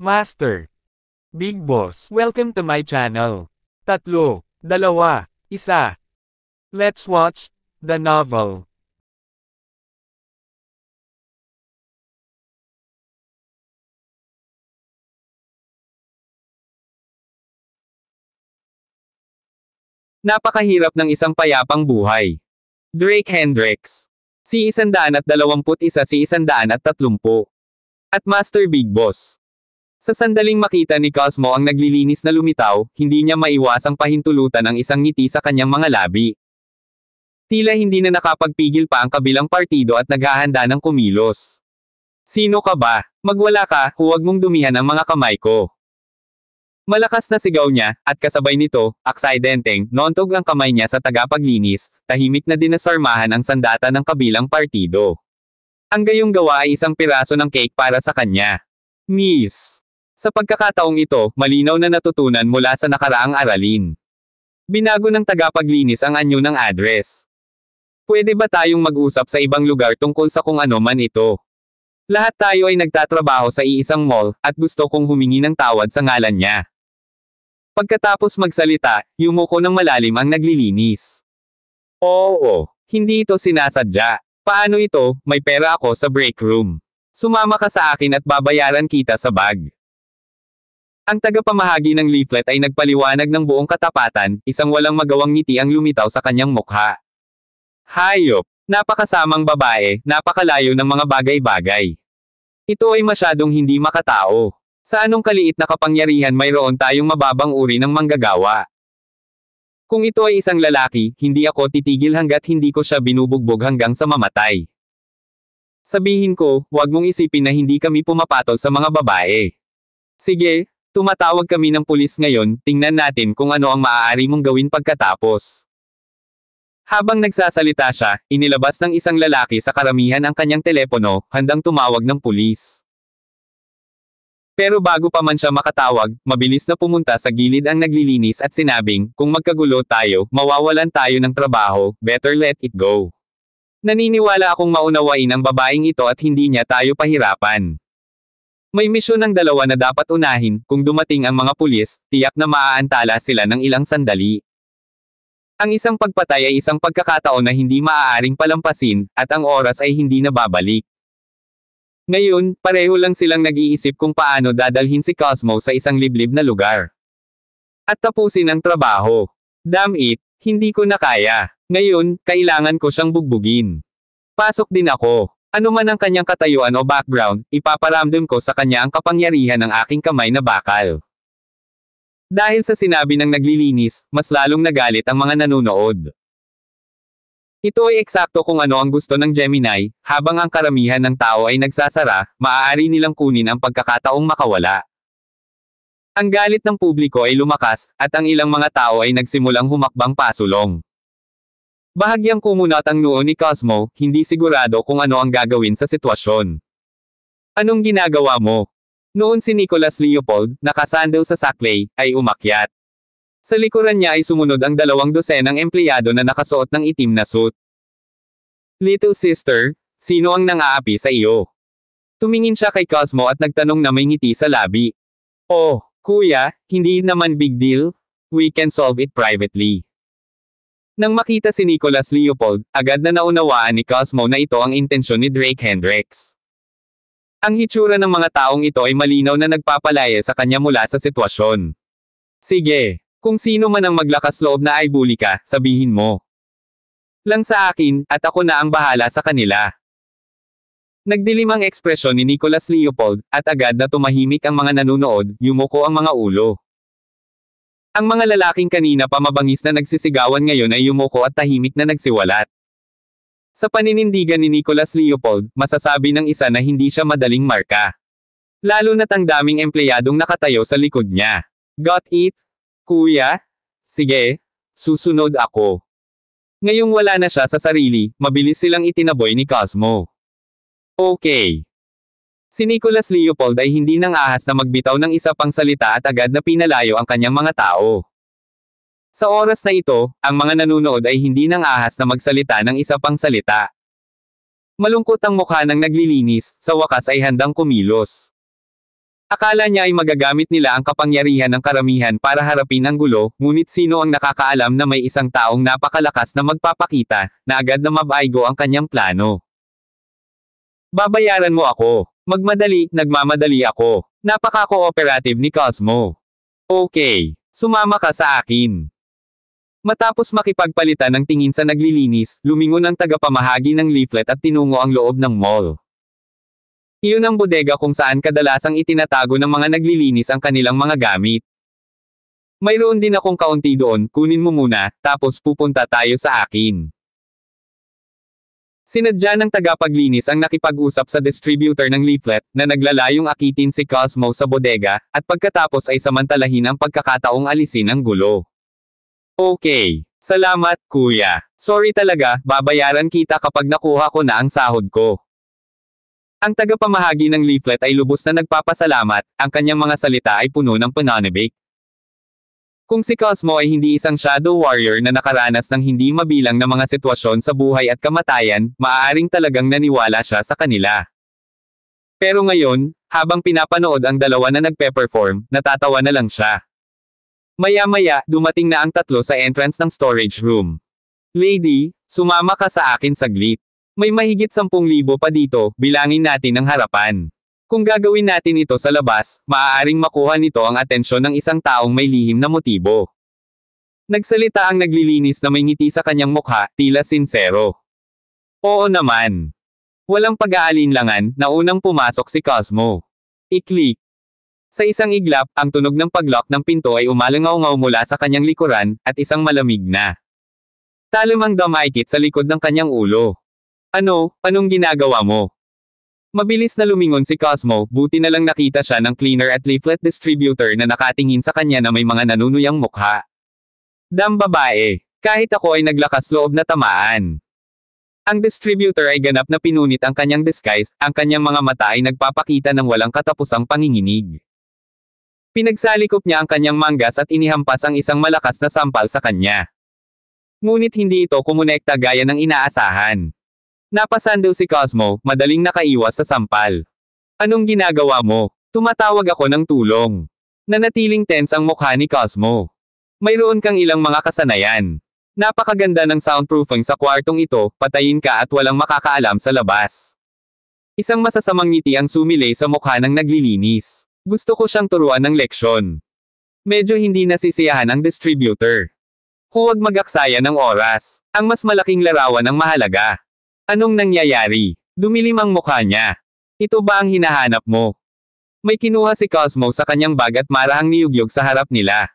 Master. Big Boss. Welcome to my channel. 3, 2, 1. Let's watch the novel. Napakahirap ng isang payapang buhay. Drake Hendrix. Si 121, si 130. At Master Big Boss. Sa sandaling makita ni Cosmo ang naglilinis na lumitaw, hindi niya maiwasang pahintulutan ang isang ngiti sa kanyang mga labi. Tila hindi na nakapagpigil pa ang kabilang partido at naghahanda ng kumilos. Sino ka ba? Magwala ka, huwag mong dumihan ang mga kamay ko. Malakas na sigaw niya, at kasabay nito, aksidenteng, noontog ang kamay niya sa tagapaglinis, tahimik na dinasarmahan ang sandata ng kabilang partido. Ang gayong gawa ay isang piraso ng cake para sa kanya. Miss. Sa pagkakataong ito, malinaw na natutunan mula sa nakaraang aralin. Binago ng tagapaglinis ang anyo ng address. Pwede ba tayong mag-usap sa ibang lugar tungkol sa kung ano man ito? Lahat tayo ay nagtatrabaho sa iisang mall, at gusto kong humingi ng tawad sa ngalan niya. Pagkatapos magsalita, yumuko ng malalim ang naglilinis. Oo, hindi ito sinasadya. Paano ito? May pera ako sa break room. Sumama ka sa akin at babayaran kita sa bag. Ang tagapamahagi ng leaflet ay nagpaliwanag ng buong katapatan, isang walang magawang ngiti ang lumitaw sa kanyang mukha. Hayop, napakasamang babae, napakalayo ng mga bagay-bagay. Ito ay masyadong hindi makatao. Sa anong kaliit na kapangyarihan mayroon tayong mababang uri ng manggagawa? Kung ito ay isang lalaki, hindi ako titigil hanggat hindi ko siya binubugbog hanggang sa mamatay. Sabihin ko, wag mong isipin na hindi kami pumapatol sa mga babae. Sige, tumatawag kami ng pulis ngayon, tingnan natin kung ano ang maaari mong gawin pagkatapos. Habang nagsasalita siya, inilabas ng isang lalaki sa karamihan ang kanyang telepono, handang tumawag ng pulis. Pero bago pa man siya makatawag, mabilis na pumunta sa gilid ang naglilinis at sinabing, kung magkagulo tayo, mawawalan tayo ng trabaho, better let it go. Naniniwala akong maunawain ang babaeng ito at hindi niya tayo pahirapan. May misyon ng dalawa na dapat unahin, kung dumating ang mga pulis, tiyak na maaantala sila ng ilang sandali. Ang isang pagpatay ay isang pagkakataon na hindi maaaring palampasin, at ang oras ay hindi na babalik. Ngayon, pareho lang silang nag-iisip kung paano dadalhin si Cosmo sa isang liblib na lugar. At tapusin ang trabaho. Damn it, hindi ko na kaya. Ngayon, kailangan ko siyang bugbugin. Pasok din ako. Ano man ang kanyang katayuan o background, ipaparamdam ko sa kanya ang kapangyarihan ng aking kamay na bakal. Dahil sa sinabi ng naglilinis, mas lalong nagalit ang mga nanonood. Ito ay eksakto kung ano ang gusto ng Gemini, habang ang karamihan ng tao ay nagsasara, maaari nilang kunin ang pagkakataong makawala. Ang galit ng publiko ay lumakas, at ang ilang mga tao ay nagsimulang humakbang pasulong. Bahagyang kumunat ang noo ni Cosmo, hindi sigurado kung ano ang gagawin sa sitwasyon. Anong ginagawa mo? Noon si Nicholas Leopold, nakasandal sa saklay, ay umakyat. Sa likuran niya ay sumunod ang 200 empleyado na nakasuot ng itim na suit. Little sister, sino ang nang-aapi sa iyo? Tumingin siya kay Cosmo at nagtanong na may ngiti sa labi. Oh, kuya, hindi naman big deal. We can solve it privately. Nang makita si Nicholas Leopold, agad na naunawaan ni Cosmo na ito ang intensyon ni Drake Hendrix. Ang hitsura ng mga taong ito ay malinaw na nagpapalaya sa kanya mula sa sitwasyon. Sige. Kung sino man ang maglakas loob na ay bully ka, sabihin mo lang sa akin, at ako na ang bahala sa kanila. Nagdilim ang ekspresyon ni Nicholas Leopold, at agad na tumahimik ang mga nanunood, yumuko ang mga ulo. Ang mga lalaking kanina pa mabangis na nagsisigawan ngayon ay yumuko at tahimik na nagsiwalat. Sa paninindigan ni Nicholas Leopold, masasabi ng isa na hindi siya madaling marka. Lalo na't ang daming empleyadong nakatayo sa likod niya. Got it? Kuya? Sige, susunod ako. Ngayong wala na siya sa sarili, mabilis silang itinaboy ni Cosmo. Okay. Si Nicholas Leopold ay hindi nang ahas na magbitaw ng isa pang salita at agad na pinalayo ang kanyang mga tao. Sa oras na ito, ang mga nanunood ay hindi nang ahas na magsalita ng isa pang salita. Malungkot ang mukha ng naglilinis, sa wakas ay handang kumilos. Akala niya ay magagamit nila ang kapangyarihan ng karamihan para harapin ang gulo, ngunit sino ang nakakaalam na may isang taong napakalakas na magpapakita, na agad na mabaigo ang kanyang plano. Babayaran mo ako. Nagmamadali ako. Napaka-cooperative ni Cosmo. Okay, sumama ka sa akin. Matapos makipagpalitan ng tingin sa naglilinis, lumingon ang tagapamahagi ng leaflet at tinungo ang loob ng mall. Iyon ang bodega kung saan kadalasang itinatago ng mga naglilinis ang kanilang mga gamit. Mayroon din akong kaunti doon, kunin mo muna, tapos pupunta tayo sa akin. Sinadya ng tagapaglinis ang nakipag-usap sa distributor ng leaflet, na naglalayong akitin si Cosmo sa bodega, at pagkatapos ay samantalahin ang pagkakataong alisin ang gulo. Okay. Salamat, kuya. Sorry talaga, babayaran kita kapag nakuha ko na ang sahod ko. Ang tagapamahagi ng leaflet ay lubos na nagpapasalamat, ang kanyang mga salita ay puno ng pananabik. Kung si Cosmo ay hindi isang shadow warrior na nakaranas ng hindi mabilang na mga sitwasyon sa buhay at kamatayan, maaaring talagang naniwala siya sa kanila. Pero ngayon, habang pinapanood ang dalawa na nagpe-perform, natatawa na lang siya. Maya-maya, dumating na ang tatlo sa entrance ng storage room. Lady, sumama ka sa akin saglit. May mahigit 10,000 pa dito, bilangin natin ang harapan. Kung gagawin natin ito sa labas, maaaring makuha nito ang atensyon ng isang taong may lihim na motibo. Nagsalita ang naglilinis na may ngiti sa kanyang mukha, tila sinsero. Oo naman. Walang pag-aalinlangan, na unang pumasok si Cosmo. I-click. Sa isang iglap, ang tunog ng pag-lock ng pinto ay umalangaw-ngaw mula sa kanyang likuran, at isang malamig na talamang dumaikit sa likod ng kanyang ulo. Anong ginagawa mo? Mabilis na lumingon si Cosmo, buti na lang nakita siya ng cleaner at leaflet distributor na nakatingin sa kanya na may mga nanunuyang mukha. Babae, kahit ako ay naglakas loob na tamaan. Ang distributor ay ganap na pinunit ang kanyang disguise, ang kanyang mga mata ay nagpapakita ng walang katapusang panginginig. Pinagsalikop niya ang kanyang manggas at inihampas ang isang malakas na sampal sa kanya. Ngunit hindi ito kumonekta gaya ng inaasahan. Napasando si Cosmo, madaling nakaiwas sa sampal. Anong ginagawa mo? Tumatawag ako ng tulong. Nanatiling tense ang mukha ni Cosmo. Mayroon kang ilang mga kasanayan. Napakaganda ng soundproofing sa kwartong ito, patayin ka at walang makakaalam sa labas. Isang masasamang ngiti ang sumilay sa mukha ng naglilinis. Gusto ko siyang turuan ng leksyon. Medyo hindi nasisiyahan ang distributor. Huwag mag-aksaya ng oras. Ang mas malaking larawan ang mahalaga. Anong nangyayari? Dumilim ang mukha niya. Ito ba ang hinahanap mo? May kinuha si Cosmo sa kanyang bag at marahang niyugyog sa harap nila.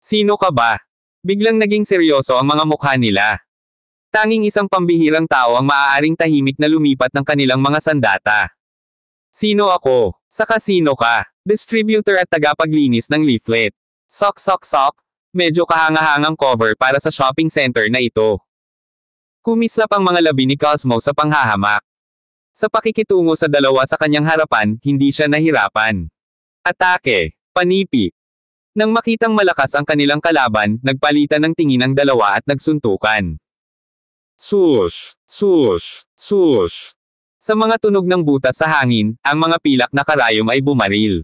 Sino ka ba? Biglang naging seryoso ang mga mukha nila. Tanging isang pambihirang tao ang maaaring tahimik na lumipat ng kanilang mga sandata. Sino ako? Saka sino ka? Distributor at tagapaglinis ng leaflet. Sok. Medyo kahangahangang cover para sa shopping center na ito. Kumislap ang mga labi ni Cosmo sa panghahamak. Sa pakikitungo sa dalawa sa kanyang harapan, hindi siya nahirapan. Atake. Panipi. Nang makitang malakas ang kanilang kalaban, nagpalitan ng tingin ang dalawa at nagsuntukan. Swoosh! Sa mga tunog ng butas sa hangin, ang mga pilak na karayom ay bumaril.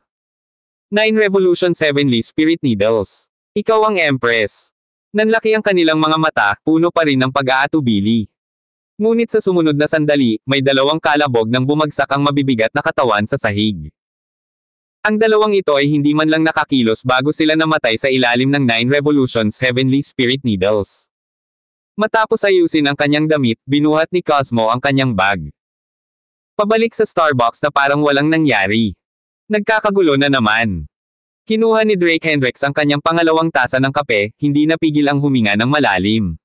9 Revolution 7 Lee Spirit Needles. Ikaw ang Empress. Nanlaki ang kanilang mga mata, puno pa rin ng pag-aatubili. Ngunit sa sumunod na sandali, may dalawang kalabog nang bumagsak ang mabibigat na katawan sa sahig. Ang dalawang ito ay hindi man lang nakakilos bago sila namatay sa ilalim ng 9 Revolution's Heavenly Spirit Needles. Matapos ayusin ang kanyang damit, binuhat ni Cosmo ang kanyang bag. Pabalik sa Starbucks na parang walang nangyari. Nagkakagulo na naman. Kinuha ni Drake Hendricks ang kanyang pangalawang tasa ng kape, hindi napigil ang huminga ng malalim.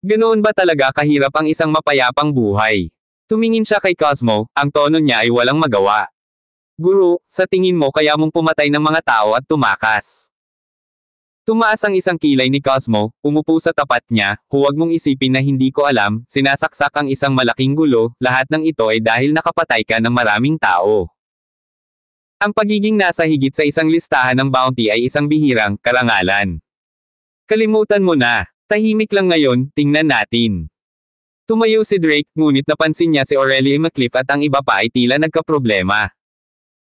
Ganoon ba talaga kahirap ang isang mapayapang buhay? Tumingin siya kay Cosmo, ang tono niya ay walang magawa. Guru, sa tingin mo kaya mong pumatay ng mga tao at tumakas? Tumaas ang isang kilay ni Cosmo, umupo sa tapat niya, huwag mong isipin na hindi ko alam, sinasaksak ang isang malaking gulo, lahat ng ito ay dahil nakapatay ka ng maraming tao. Ang pagiging nasa higit sa isang listahan ng bounty ay isang bihirang karangalan. Kalimutan mo na. Tahimik lang ngayon, tingnan natin. Tumayo si Drake, ngunit napansin niya si Aurelia McCliff at ang iba pa ay tila nagkaproblema.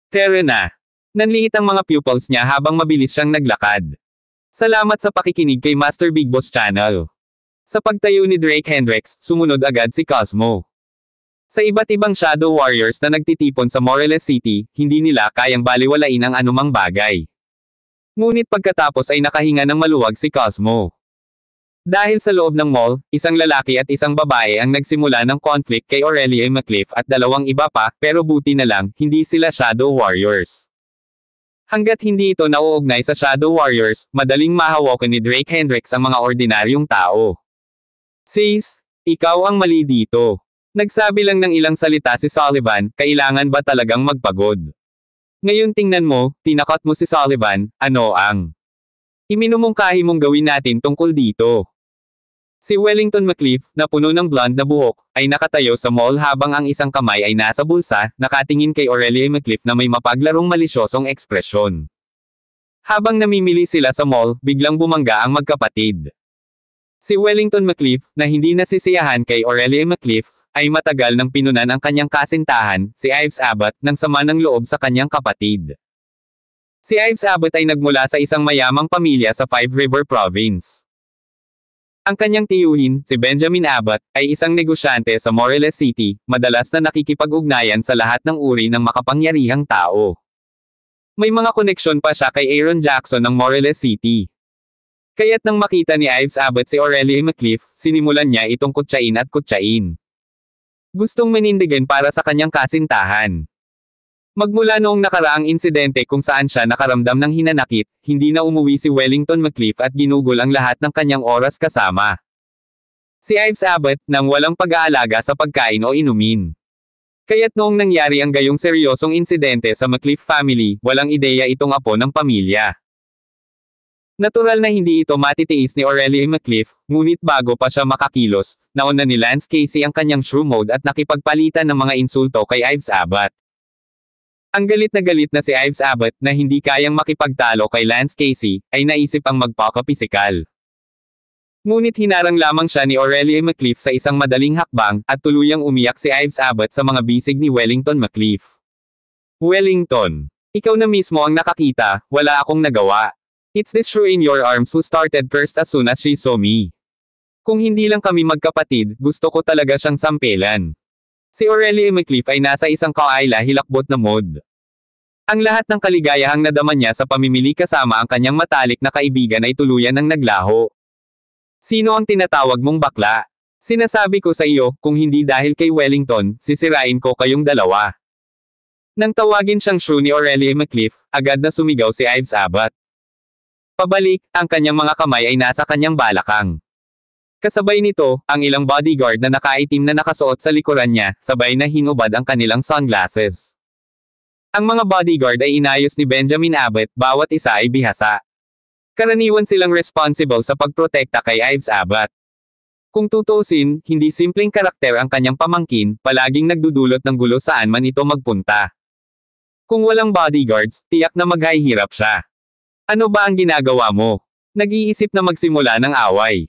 Tara na. Nanliit ang mga pupils niya habang mabilis siyang naglakad. Salamat sa pakikinig kay Master Big Boss Channel. Sa pagtayo ni Drake Hendricks, sumunod agad si Cosmo. Sa iba't ibang Shadow Warriors na nagtitipon sa Moreles City, hindi nila kayang baliwalain ang anumang bagay. Ngunit pagkatapos ay nakahinga ng maluwag si Cosmo. Dahil sa loob ng mall, isang lalaki at isang babae ang nagsimula ng conflict kay Aurelia McCliff at dalawang iba pa, pero buti na lang, hindi sila Shadow Warriors. Hanggat hindi ito nauugnay sa Shadow Warriors, madaling mahawakan ni Drake Hendricks ang mga ordinaryong tao. Sis, ikaw ang mali dito. Nagsabi lang ng ilang salita si Sullivan, kailangan ba talagang magpagod? Ngayon tingnan mo, tinakot mo si Sullivan, ano ang iminumungkahi mong gawin natin tungkol dito? Si Wellington McCliff, na puno ng blonde na buhok, ay nakatayo sa mall habang ang isang kamay ay nasa bulsa, nakatingin kay Aurelia McCliff na may mapaglarong malisyosong ekspresyon. Habang namimili sila sa mall, biglang bumangga ang magkapatid. Si Wellington McCliff, na hindi nasisiyahan kay Aurelia McCliff, ay matagal nang pinunan ang kanyang kasintahan, si Ives Abbott, ng sama ng loob sa kanyang kapatid. Si Ives Abbott ay nagmula sa isang mayamang pamilya sa Five River Province. Ang kanyang tiyuhin, si Benjamin Abbott, ay isang negosyante sa Moreles City, madalas na nakikipag-ugnayan sa lahat ng uri ng makapangyarihang tao. May mga koneksyon pa siya kay Aaron Jackson ng Moreles City. Kaya't nang makita ni Ives Abbott si Aurelia McCliff, sinimulan niya itong kutsain at kutsain. Gustong manindigan para sa kanyang kasintahan. Magmula noong nakaraang insidente kung saan siya nakaramdam ng hinanakit, hindi na umuwi si Wellington McCliff at ginugol ang lahat ng kanyang oras kasama si Ives Abbott, nang walang pag-aalaga sa pagkain o inumin. Kaya't noong nangyari ang gayong seryosong insidente sa McCliff family, walang ideya itong apo ng pamilya. Natural na hindi ito matitiis ni Aurelia McCliff, ngunit bago pa siya makakilos, nauna ni Lance Casey ang kanyang shrew mode at nakipagpalitan ng mga insulto kay Ives Abbott. Ang galit na si Ives Abbott na hindi kayang makipagtalo kay Lance Casey, ay naisip ang magpakapisikal. Ngunit hinarang lamang siya ni Aurelia McCliff sa isang madaling hakbang, at tuluyang umiyak si Ives Abbott sa mga bisig ni Wellington McCliff. Wellington, ikaw na mismo ang nakakita, wala akong nagawa. It's this shrew in your arms who started first as soon as she saw me. Kung hindi lang kami magkapatid, gusto ko talaga siyang sampelan. Si Aurelia McCliff ay nasa isang kaayla hilakbot na mode. Ang lahat ng kaligayahang nadama niya sa pamimili kasama ang kanyang matalik na kaibigan ay tuluyan ng naglaho. Sino ang tinatawag mong bakla? Sinasabi ko sa iyo, kung hindi dahil kay Wellington, sisirain ko kayong dalawa. Nang tawagin siyang shrew ni Aurelia McCliff, agad na sumigaw si Ives Abbott. Pabalik, ang kanyang mga kamay ay nasa kanyang balakang. Kasabay nito, ang ilang bodyguard na nakaitim na nakasuot sa likuran niya, sabay na hinubad ang kanilang sunglasses. Ang mga bodyguard ay inayos ni Benjamin Abbott, bawat isa ay bihasa. Karaniwan silang responsible sa pagprotekta kay Ives Abbott. Kung tutuusin, hindi simpleng karakter ang kanyang pamangkin, palaging nagdudulot ng gulo saan man ito magpunta. Kung walang bodyguards, tiyak na maghihirap siya. Ano ba ang ginagawa mo? Nag-iisip na magsimula ng away.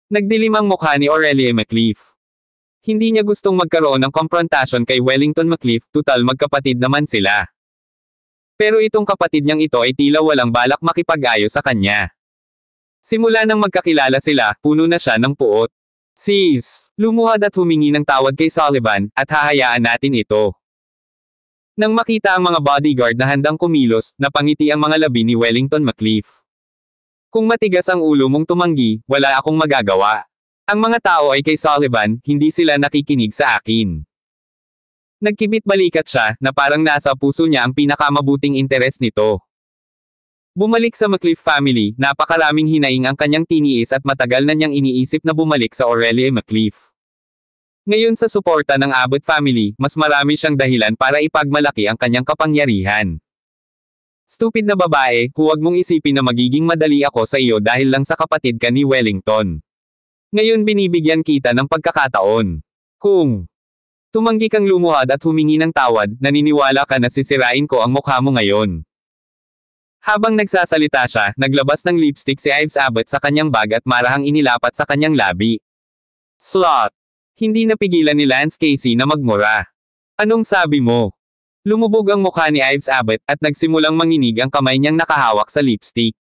Nagdilim ang mukha ni Aurelia McCliff. Hindi niya gustong magkaroon ng komprontasyon kay Wellington McCliff, tutal magkapatid naman sila. Pero itong kapatid niyang ito ay tila walang balak makipag-ayos sa kanya. Simula nang magkakilala sila, puno na siya ng puot. Sis, lumuhad at humingi ng tawad kay Sullivan, at hahayaan natin ito. Nang makita ang mga bodyguard na handang kumilos, napangiti ang mga labi ni Wellington McCliff. Kung matigas ang ulo mong tumanggi, wala akong magagawa. Ang mga tao ay kay Sullivan, hindi sila nakikinig sa akin. Nagkibit balikat siya, na parang nasa puso niya ang pinakamabuting interes nito. Bumalik sa McCliff family, napakaraming hinaing ang kanyang tiniis at matagal na niyang iniisip na bumalik sa Aurelia McCliff. Ngayon sa suporta ng Abbott family, mas marami siyang dahilan para ipagmalaki ang kanyang kapangyarihan. Stupid na babae, huwag mong isipin na magiging madali ako sa iyo dahil lang sa kapatid ka ni Wellington. Ngayon binibigyan kita ng pagkakataon. Kung tumanggi kang lumuhad at humingi ng tawad, naniniwala ka na sisirain ko ang mukha mo ngayon. Habang nagsasalita siya, naglabas ng lipstick si Ives Abbott sa kanyang bag at marahang inilapat sa kanyang labi. Slot! Hindi napigilan ni Lance Casey na magmura. Anong sabi mo? Lumubog ang mukha ni Ives Abbott at nagsimulang manginig ang kamay niyang nakahawak sa lipstick.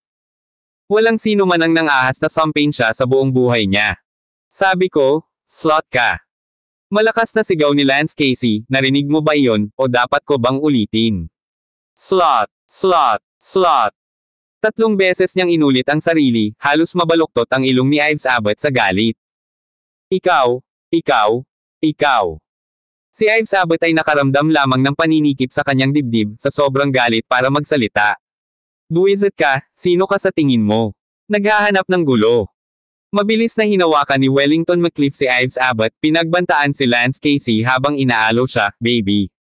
Walang sino man ang nang-ahas na sampain siya sa buong buhay niya. Sabi ko, slot ka. Malakas na sigaw ni Lance Casey, narinig mo ba iyon, o dapat ko bang ulitin? Slot, slot, slot. 3 beses niyang inulit ang sarili, halos mabaluktot ang ilong ni Ives Abbott sa galit. Ikaw, ikaw, ikaw. Si Ives Abbott ay nakaramdam lamang ng paninikip sa kanyang dibdib, sa sobrang galit para magsalita. Buwisit ka, sino ka sa tingin mo? Naghahanap ng gulo. Mabilis na hinawakan ni Wellington McCliff si Ives Abbott, pinagbantaan si Lance Casey habang inaalo siya, baby.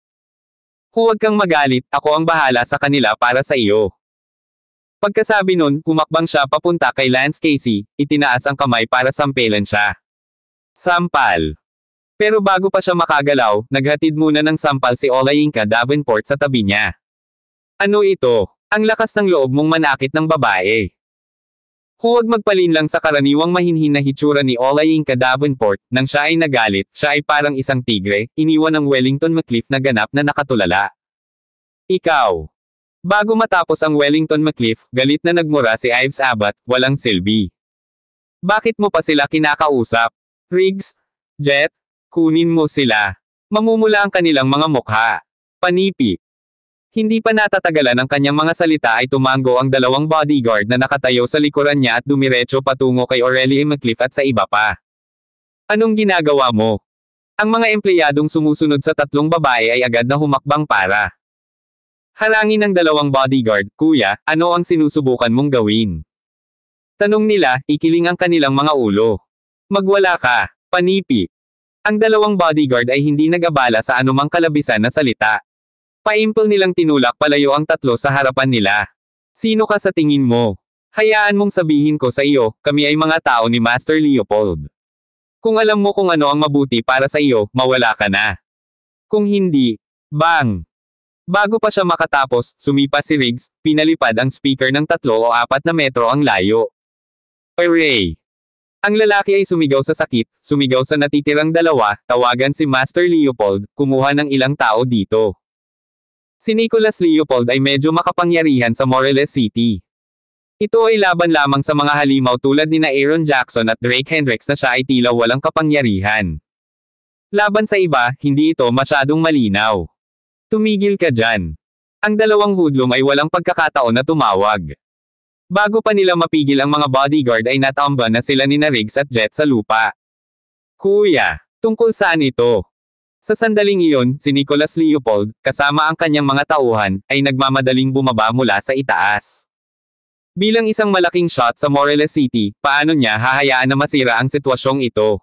Huwag kang magalit, ako ang bahala sa kanila para sa iyo. Pagkasabi nun, humakbang siya papunta kay Lance Casey, itinaas ang kamay para sampelan siya. Sampal. Pero bago pa siya makagalaw, naghatid muna ng sampal si Olayinka Davenport sa tabi niya. Ano ito? Ang lakas ng loob mong manakit ng babae. Huwag magpalinlang sa karaniwang mahinhin na hitsura ni Olayinka Davenport, nang siya ay nagalit, siya ay parang isang tigre, iniwan ng Wellington McCliff na ganap na nakatulala. Ikaw. Bago matapos ang Wellington McCliff, galit na nagmura si Ives Abbott, walang silbi. Bakit mo pa sila kinakausap? Riggs? Jet? Kunin mo sila. Mamumula ang kanilang mga mukha. Panipi. Hindi pa natatagalan ang kanyang mga salita ay tumango ang 2 bodyguard na nakatayo sa likuran niya at dumiretso patungo kay Aurelie McCliff at sa iba pa. Anong ginagawa mo? Ang mga empleyadong sumusunod sa 3 babae ay agad na humakbang para harangin ng 2 bodyguard, kuya, ano ang sinusubukan mong gawin? Tanong nila, ikiling ang kanilang mga ulo. Magwala ka, panipi. Ang 2 bodyguard ay hindi nag-abala sa anumang kalabisan na salita. Paimpel nilang tinulak palayo ang 3 sa harapan nila. Sino ka sa tingin mo? Hayaan mong sabihin ko sa iyo, kami ay mga tao ni Master Leopold. Kung alam mo kung ano ang mabuti para sa iyo, mawala ka na. Kung hindi, bang! Bago pa siya makatapos, sumipa si Riggs, pinalipad ang speaker ng 3 o 4 na metro ang layo. Hooray! Ang lalaki ay sumigaw sa sakit, sumigaw sa natitirang 2, tawagan si Master Leopold, kumuha ng ilang tao dito. Si Nicholas Leopold ay medyo makapangyarihan sa Morelos City. Ito ay laban lamang sa mga halimaw tulad ni Aaron Jackson at Drake Hendricks na siya ay tila walang kapangyarihan. Laban sa iba, hindi ito masyadong malinaw. Tumigil ka dyan. Ang 2 hoodlum ay walang pagkakataon na tumawag. Bago pa nila mapigil ang mga bodyguard ay natamba na sila ni Riggs at Jet sa lupa. Kuya, tungkol saan ito? Sa sandaling iyon, si Nicholas Leopold, kasama ang kanyang mga tauhan, ay nagmamadaling bumaba mula sa itaas. Bilang isang malaking shot sa Morelos City, paano niya hahayaan na masira ang sitwasyong ito?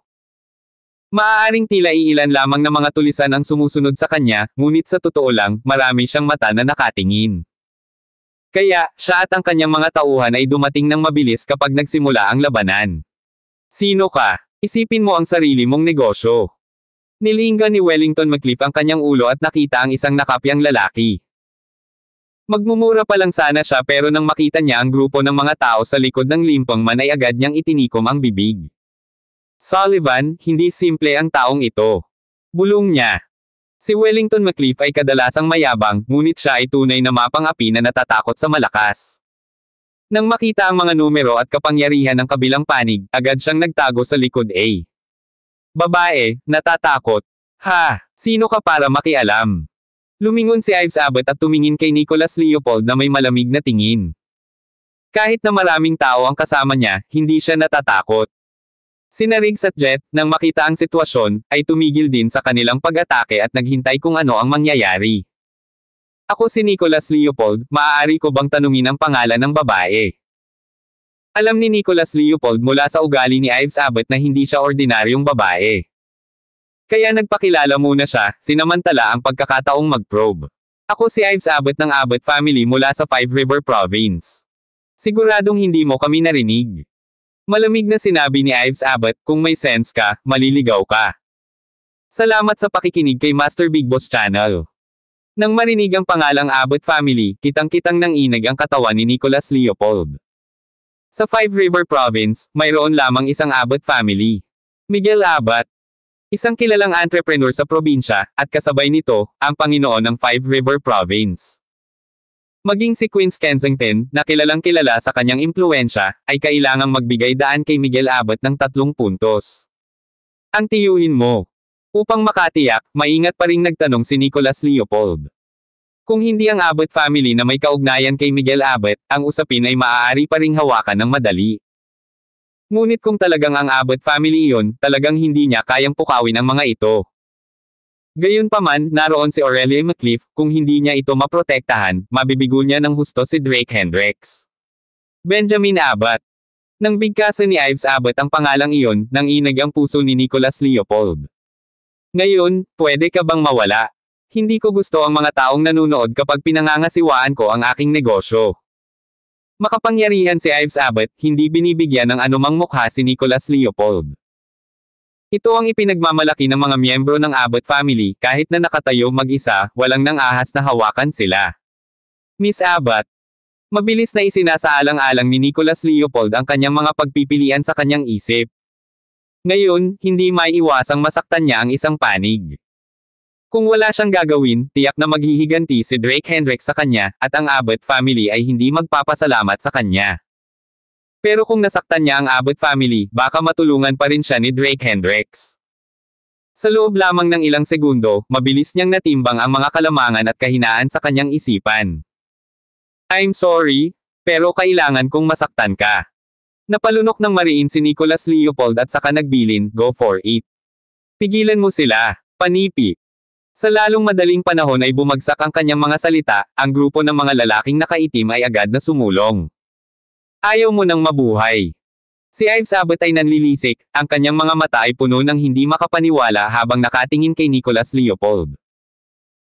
Maaaring tila iilan lamang na mga tulisan ang sumusunod sa kanya, ngunit sa totoo lang, marami siyang mata na nakatingin. Kaya, siya at ang kanyang mga tauhan ay dumating ng mabilis kapag nagsimula ang labanan. Sino ka? Isipin mo ang sarili mong negosyo. Nilinggan ni Wellington McCliff ang kanyang ulo at nakita ang isang nakapyang lalaki. Magmumura pa lang sana siya pero nang makita niya ang grupo ng mga tao sa likod ng limpang man ay agad niyang itinikom ang bibig. Sullivan, hindi simple ang taong ito. Bulong niya. Si Wellington McCliff ay kadalasang mayabang, ngunit siya ay tunay na mapang-api na natatakot sa malakas. Nang makita ang mga numero at kapangyarihan ng kabilang panig, agad siyang nagtago sa likod A. Babae, natatakot. Ha, sino ka para makialam? Lumingon si Ives Abbott at tumingin kay Nicholas Leopold na may malamig na tingin. Kahit na maraming tao ang kasama niya, hindi siya natatakot. Sina Riggs at Jet, nang makita ang sitwasyon, ay tumigil din sa kanilang pag-atake at naghintay kung ano ang mangyayari. Ako si Nicholas Leopold, maaari ko bang tanungin ang pangalan ng babae? Alam ni Nicholas Leopold mula sa ugali ni Ives Abbott na hindi siya ordinaryong babae. Kaya nagpakilala muna siya, sinamantala ang pagkakataong mag-probe. Ako si Ives Abbott ng Abbott family mula sa Five River Province. Siguradong hindi mo kami narinig. Malamig na sinabi ni Ives Abbott, kung may sense ka, maliligaw ka. Salamat sa pakikinig kay Master Big Boss Channel. Nang marinig ang pangalang Abbott family, kitang-kitang nanginag ang katawan ni Nicholas Leopold. Sa Five River Province, mayroon lamang isang Abbott family. Miguel Abbott. Isang kilalang entrepreneur sa probinsya, at kasabay nito, ang Panginoon ng Five River Province. Maging si Queen Kensington, na kilalang kilala sa kanyang impluensya, ay kailangang magbigay daan kay Miguel Abot ng 3 puntos. Ang tiyuhin mo. Upang makatiyak, maingat pa ring nagtanong si Nicholas Leopold. Kung hindi ang Abot family na may kaugnayan kay Miguel Abot, ang usapin ay maaari pa ring hawakan ng madali. Ngunit kung talagang ang Abot family iyon, talagang hindi niya kayang pukawin ang mga ito. Gayunpaman, naroon si Aurelia McLeaf, kung hindi niya ito maprotektahan, mabibigo niya ng husto si Drake Hendricks. Benjamin Abbott. Nang bigkasan ni Ives Abbott ang pangalang iyon, nang inag ang puso ni Nicholas Leopold. Ngayon, pwede ka bang mawala? Hindi ko gusto ang mga taong nanunood kapag pinangangasiwaan ko ang aking negosyo. Makapangyarihan si Ives Abbott, hindi binibigyan ng anumang mukha si Nicholas Leopold. Ito ang ipinagmamalaki ng mga miyembro ng Abbott family, kahit na nakatayo mag-isa, walang nang ahas na hawakan sila. Miss Abbott. Mabilis na isinasaalang-alang ni Nicholas Leopold ang kanyang mga pagpipilian sa kanyang isip. Ngayon, hindi maiiwasang masaktan niya ang isang panig. Kung wala siyang gagawin, tiyak na maghihiganti si Drake Hendricks sa kanya, at ang Abbott family ay hindi magpapasalamat sa kanya. Pero kung nasaktan niya ang Abbott family, baka matulungan pa rin siya ni Drake Hendricks. Sa loob lamang ng ilang segundo, mabilis niyang natimbang ang mga kalamangan at kahinaan sa kanyang isipan. I'm sorry, pero kailangan kong masaktan ka. Napalunok ng mariin si Nicholas Leopold at saka nagbilin, go for it. Pigilan mo sila, panipi. Sa lalong madaling panahon ay bumagsak ang kanyang mga salita, ang grupo ng mga lalaking nakaitim ay agad na sumulong. Ayaw mo nang mabuhay. Si Ives Abbott ay nanlilisik, ang kanyang mga mata ay puno ng hindi makapaniwala habang nakatingin kay Nicholas Leopold.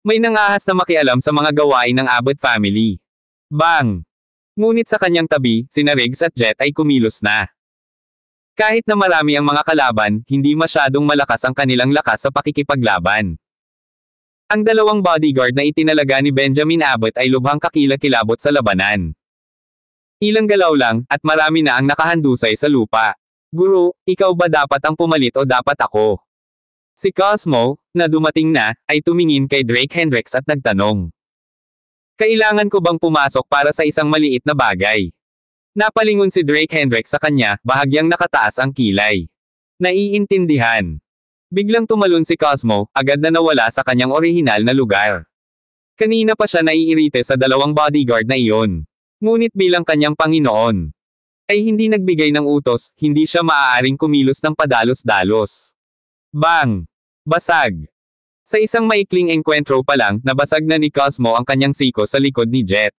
May nangahas na makialam sa mga gawain ng Abbott family. Bang! Ngunit sa kanyang tabi, sina Riggs at Jet ay kumilos na. Kahit na marami ang mga kalaban, hindi masyadong malakas ang kanilang lakas sa pakikipaglaban. Ang dalawang bodyguard na itinalaga ni Benjamin Abbott ay lubhang kakilakilabot sa labanan. Ilang galaw lang, at marami na ang nakahandusay sa lupa. Guro, ikaw ba dapat ang pumalit o dapat ako? Si Cosmo, na dumating na, ay tumingin kay Drake Hendricks at nagtanong. Kailangan ko bang pumasok para sa isang maliit na bagay? Napalingon si Drake Hendricks sa kanya, bahagyang nakataas ang kilay. Naiintindihan. Biglang tumalon si Cosmo, agad na nawala sa kanyang orihinal na lugar. Kanina pa siya naiirite sa dalawang bodyguard na iyon. Ngunit bilang kanyang Panginoon, ay hindi nagbigay ng utos, hindi siya maaaring kumilos ng padalos-dalos. Bang! Basag! Sa isang maikling enkwentro pa lang, nabasag na ni Cosmo ang kanyang siko sa likod ni Jet.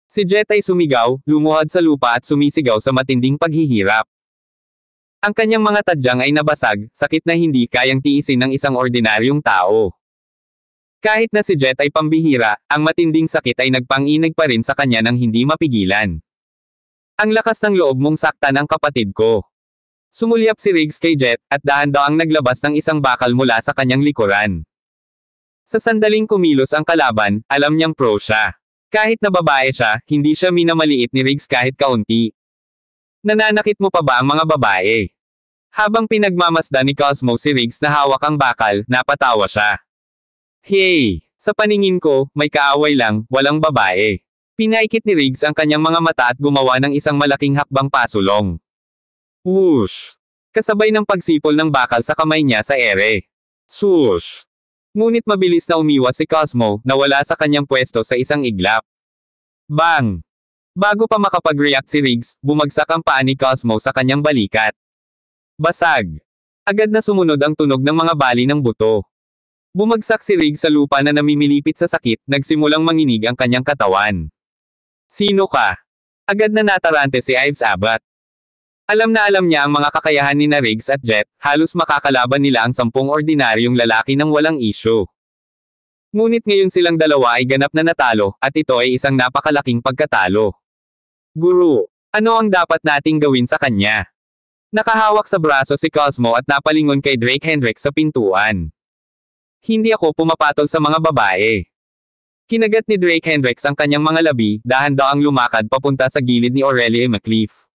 Si Jet ay sumigaw, lumuhad sa lupa at sumisigaw sa matinding paghihirap. Ang kanyang mga tadyang ay nabasag, sakit na hindi kayang tiisin ng isang ordinaryong tao. Kahit na si Jet ay pambihira, ang matinding sakit ay nagpang-inig pa rin sa kanya nang hindi mapigilan. Ang lakas ng loob mong saktan ang kapatid ko. Sumulyap si Riggs kay Jet, at dahan-daang naglabas ng isang bakal mula sa kanyang likuran. Sa sandaling kumilos ang kalaban, alam niyang pro siya. Kahit na babae siya, hindi siya minamaliit ni Riggs kahit kaunti. Nananakit mo pa ba ang mga babae? Habang pinagmamasdan ni Cosmo si Riggs na hawak ang bakal, napatawa siya. Hey! Sa paningin ko, may kaaway lang, walang babae. Pinaikit ni Riggs ang kanyang mga mata at gumawa ng isang malaking hakbang pasulong. Whoosh! Kasabay ng pagsipol ng bakal sa kamay niya sa ere. Swoosh! Ngunit mabilis na umiwas si Cosmo, nawala sa kanyang pwesto sa isang iglap. Bang! Bago pa makapag-react si Riggs, bumagsak ang paa ni Cosmo sa kanyang balikat. Basag! Agad na sumunod ang tunog ng mga bali ng buto. Bumagsak si Riggs sa lupa na namimilipit sa sakit, nagsimulang manginig ang kanyang katawan. Sino ka? Agad na natarante si Ives Abbott. Alam na alam niya ang mga kakayahan ni na Riggs at Jet, halos makakalaban nila ang 10 ordinaryong lalaki ng walang issue. Ngunit ngayon silang dalawa ay ganap na natalo, at ito ay isang napakalaking pagkatalo. Guru, ano ang dapat nating gawin sa kanya? Nakahawak sa braso si Cosmo at napalingon kay Drake Hendricks sa pintuan. Hindi ako pumapatol sa mga babae. Kinagat ni Drake Hendricks ang kanyang mga labi, dahan-daang lumakad papunta sa gilid ni Aurelia McLeaf.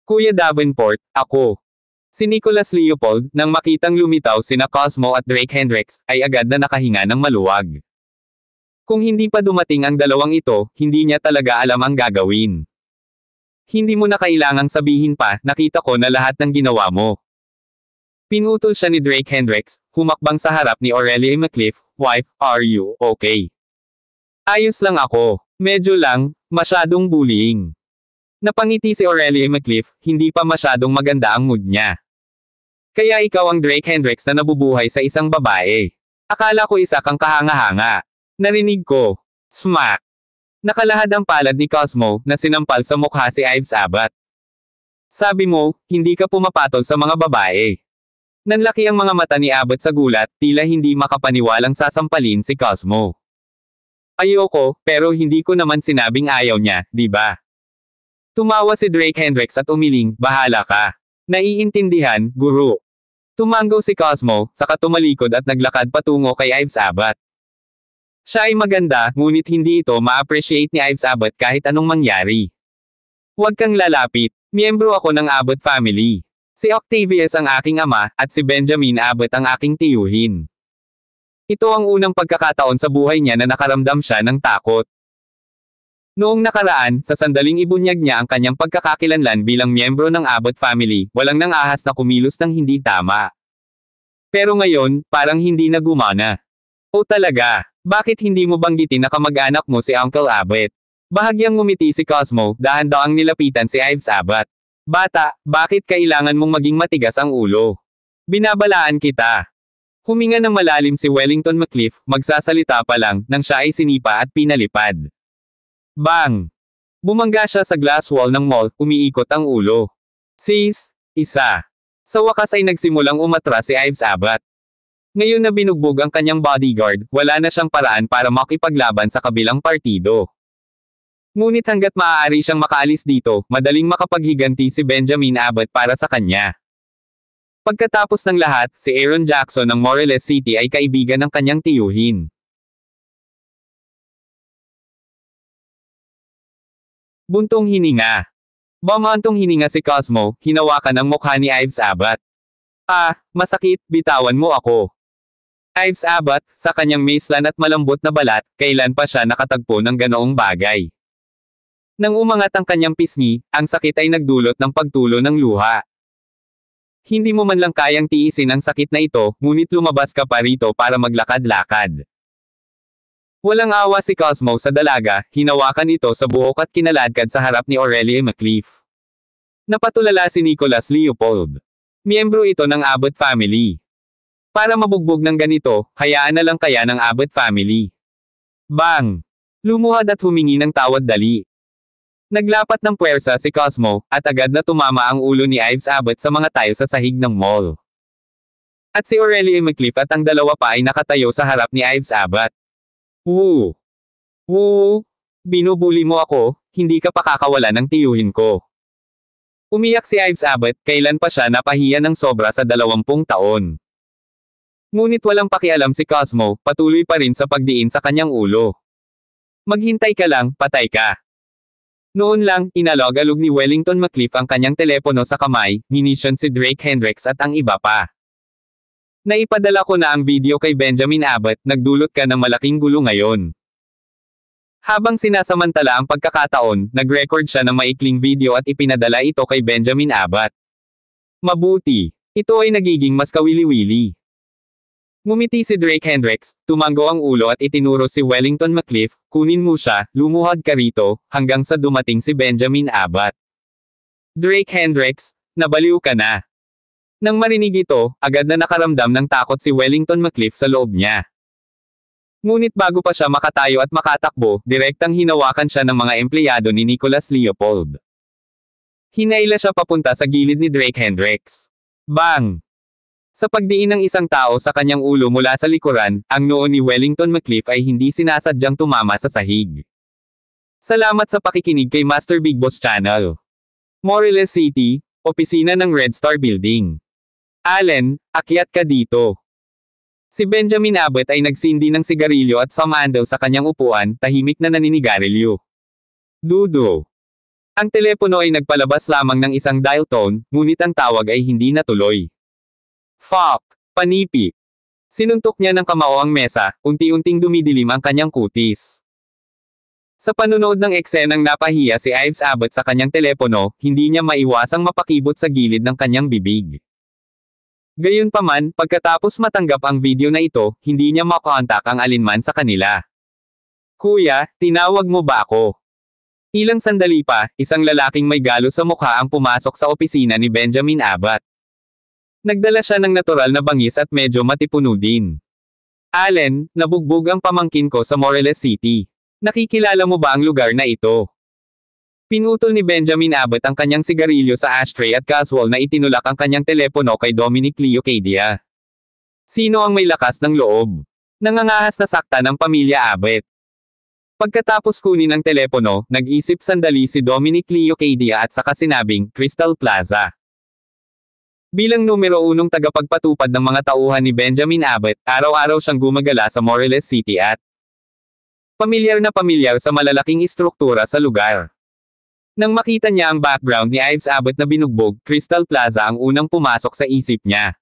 Kuya Davenport, ako. Si Nicholas Leopold, nang makitang lumitaw sina Cosmo at Drake Hendricks, ay agad na nakahinga ng maluwag. Kung hindi pa dumating ang dalawang ito, hindi niya talaga alam ang gagawin. Hindi mo na kailangang sabihin pa, nakita ko na lahat ng ginawa mo. Pinutol siya ni Drake Hendricks, humakbang sa harap ni Aurelia McCliff, "Wife, are you okay?" "Ayos lang ako. Medyo lang, masyadong bullying." Napangiti si Aurelia McCliff, hindi pa masyadong maganda ang mood niya. "Kaya ikaw ang Drake Hendricks na nabubuhay sa isang babae. Akala ko isa kang kahanga-hanga." Narinig ko. Smack! Nakalahad ang palad ni Cosmo, na sinampal sa mukha si Ives Abbott. "Sabi mo, hindi ka pumapatol sa mga babae." Nanlaki ang mga mata ni Abbott sa gulat, tila hindi makapaniwalang sasampalin si Cosmo. "Ayoko, pero hindi ko naman sinabing ayaw niya, di ba?" Tumawa si Drake Hendricks at umiling, "Bahala ka. Naiintindihan, guro." Tumanggaw si Cosmo, saka tumalikod at naglakad patungo kay Ives Abbott. Siya ay maganda, ngunit hindi ito ma-appreciate ni Ives Abbott kahit anong mangyari. "Huwag kang lalapit. Miyembro ako ng Abbott family. Si Octavius ang aking ama, at si Benjamin Abbott ang aking tiyuhin." Ito ang unang pagkakataon sa buhay niya na nakaramdam siya ng takot. Noong nakaraan, sa sandaling ibunyag niya ang kanyang pagkakakilanlan bilang miyembro ng Abbott family, walang nang-ahas na kumilos ng hindi tama. Pero ngayon, parang hindi na gumana. "O talaga? Bakit hindi mo banggitin na kamag-anak mo si Uncle Abbott?" Bahagyang ngumiti si Cosmo, dahan-dahang nilapitan si Ives Abbott. "Bata, bakit kailangan mong maging matigas ang ulo? Binabalaan kita." Huminga ng malalim si Wellington McCliff, magsasalita pa lang, nang siya ay sinipa at pinalipad. Bang! Bumangga siya sa glass wall ng mall, umiikot ang ulo. "Sis, isa." Sa wakas ay nagsimulang umatras si Ives Abbott. Ngayon na binugbog ang kanyang bodyguard, wala na siyang paraan para makipaglaban sa kabilang partido. Ngunit hanggat maaari siyang makaalis dito, madaling makapaghiganti si Benjamin Abbott para sa kanya. Pagkatapos ng lahat, si Aaron Jackson ng Morelos City ay kaibigan ng kanyang tiyuhin. Buntong hininga. Bumantong hininga si Cosmo, hinawakan ang mukha ni Ives Abbott. "Ah, masakit, bitawan mo ako." Ives Abbott, sa kanyang maislan at malambot na balat, kailan pa siya nakatagpo ng ganoong bagay. Nang umangat ang kanyang pisngi, ang sakit ay nagdulot ng pagtulo ng luha. "Hindi mo man lang kayang tiisin ang sakit na ito, ngunit lumabas ka pa rito para maglakad-lakad." Walang awa si Cosmo sa dalaga, hinawakan ito sa buhok at kinaladkad sa harap ni Aurelia McCliff. Napatulala si Nicholas Leopold. Miyembro ito ng Abbott family. Para mabugbog ng ganito, hayaan na lang kaya ng Abbott family. Bang! Lumuhad at humingi ng tawad dali. Naglapat ng puwersa si Cosmo, at agad na tumama ang ulo ni Ives Abbott sa mga tile sa sahig ng mall. At si Aurelia McCliff at ang dalawa pa ay nakatayo sa harap ni Ives Abbott. "Woo! Woo! Binubuli mo ako, hindi ka pa kakawala ng tiyuhin ko." Umiyak si Ives Abbott, kailan pa siya napahiya ng sobra sa 20 taon. Ngunit walang pakialam si Cosmo, patuloy pa rin sa pagdiin sa kanyang ulo. "Maghintay ka lang, patay ka." Noon lang, inalog-alog ni Wellington McCliff ang kanyang telepono sa kamay, minisyon si Drake Hendricks at ang iba pa. "Naipadala ko na ang video kay Benjamin Abbott, nagdulot ka ng malaking gulo ngayon." Habang sinasamantala ang pagkakataon, nag-record siya ng maikling video at ipinadala ito kay Benjamin Abbott. Mabuti. Ito ay nagiging mas kawili-wili. Ngumiti si Drake Hendricks, tumango ang ulo at itinuro si Wellington McCliff, "Kunin mo siya, lumuhad ka rito," hanggang sa dumating si Benjamin Abbott. "Drake Hendricks, nabaliw ka na." Nang marinig ito, agad na nakaramdam ng takot si Wellington McCliff sa loob niya. Ngunit bago pa siya makatayo at makatakbo, direktang hinawakan siya ng mga empleyado ni Nicholas Leopold. Hinaila siya papunta sa gilid ni Drake Hendricks. Bang! Sa pagdiin ng isang tao sa kanyang ulo mula sa likuran, ang noo ni Wellington McCliff ay hindi sinasadyang tumama sa sahig. Salamat sa pakikinig kay Master Big Boss Channel. Morelos City, opisina ng Red Star Building. "Allen, akyat ka dito." Si Benjamin Abbott ay nagsindi ng sigarilyo at sumandal sa kanyang upuan, tahimik na naninigarilyo. "Dudo. Ang telepono ay nagpalabas lamang ng isang dial tone, ngunit ang tawag ay hindi natuloy. Fuck! Panipi! Sinuntok niya ng kamao ang mesa, unti-unting dumidilim ang kanyang kutis. Sa panunood ng eksenang napahiya si Ives Abbott sa kanyang telepono, hindi niya maiwasang mapakibot sa gilid ng kanyang bibig. Gayunpaman, pagkatapos matanggap ang video na ito, hindi niya makontak ang alinman sa kanila. Kuya, tinawag mo ba ako? Ilang sandali pa, isang lalaking may galo sa mukha ang pumasok sa opisina ni Benjamin Abbott. Nagdala siya ng natural na bangis at medyo matipuno din. Allen, nabugbog ang pamangkin ko sa Morelos City. Nakikilala mo ba ang lugar na ito? Pinutol ni Benjamin Abbott ang kanyang sigarilyo sa ashtray at casual na itinulak ang kanyang telepono kay Dominic Leocadia. Sino ang may lakas ng loob? Nangangahas na sakta ng pamilya Abbott. Pagkatapos kunin ang telepono, nag-isip sandali si Dominic Leocadia at saka sinabing, Crystal Plaza. Bilang numero 1 tagapagpatupad ng mga tauhan ni Benjamin Abbott, araw-araw siyang gumagala sa Morelos City at pamilyar na pamilyar sa malalaking istruktura sa lugar. Nang makita niya ang background ni Ives Abbott na binugbog, Crystal Plaza ang unang pumasok sa isip niya.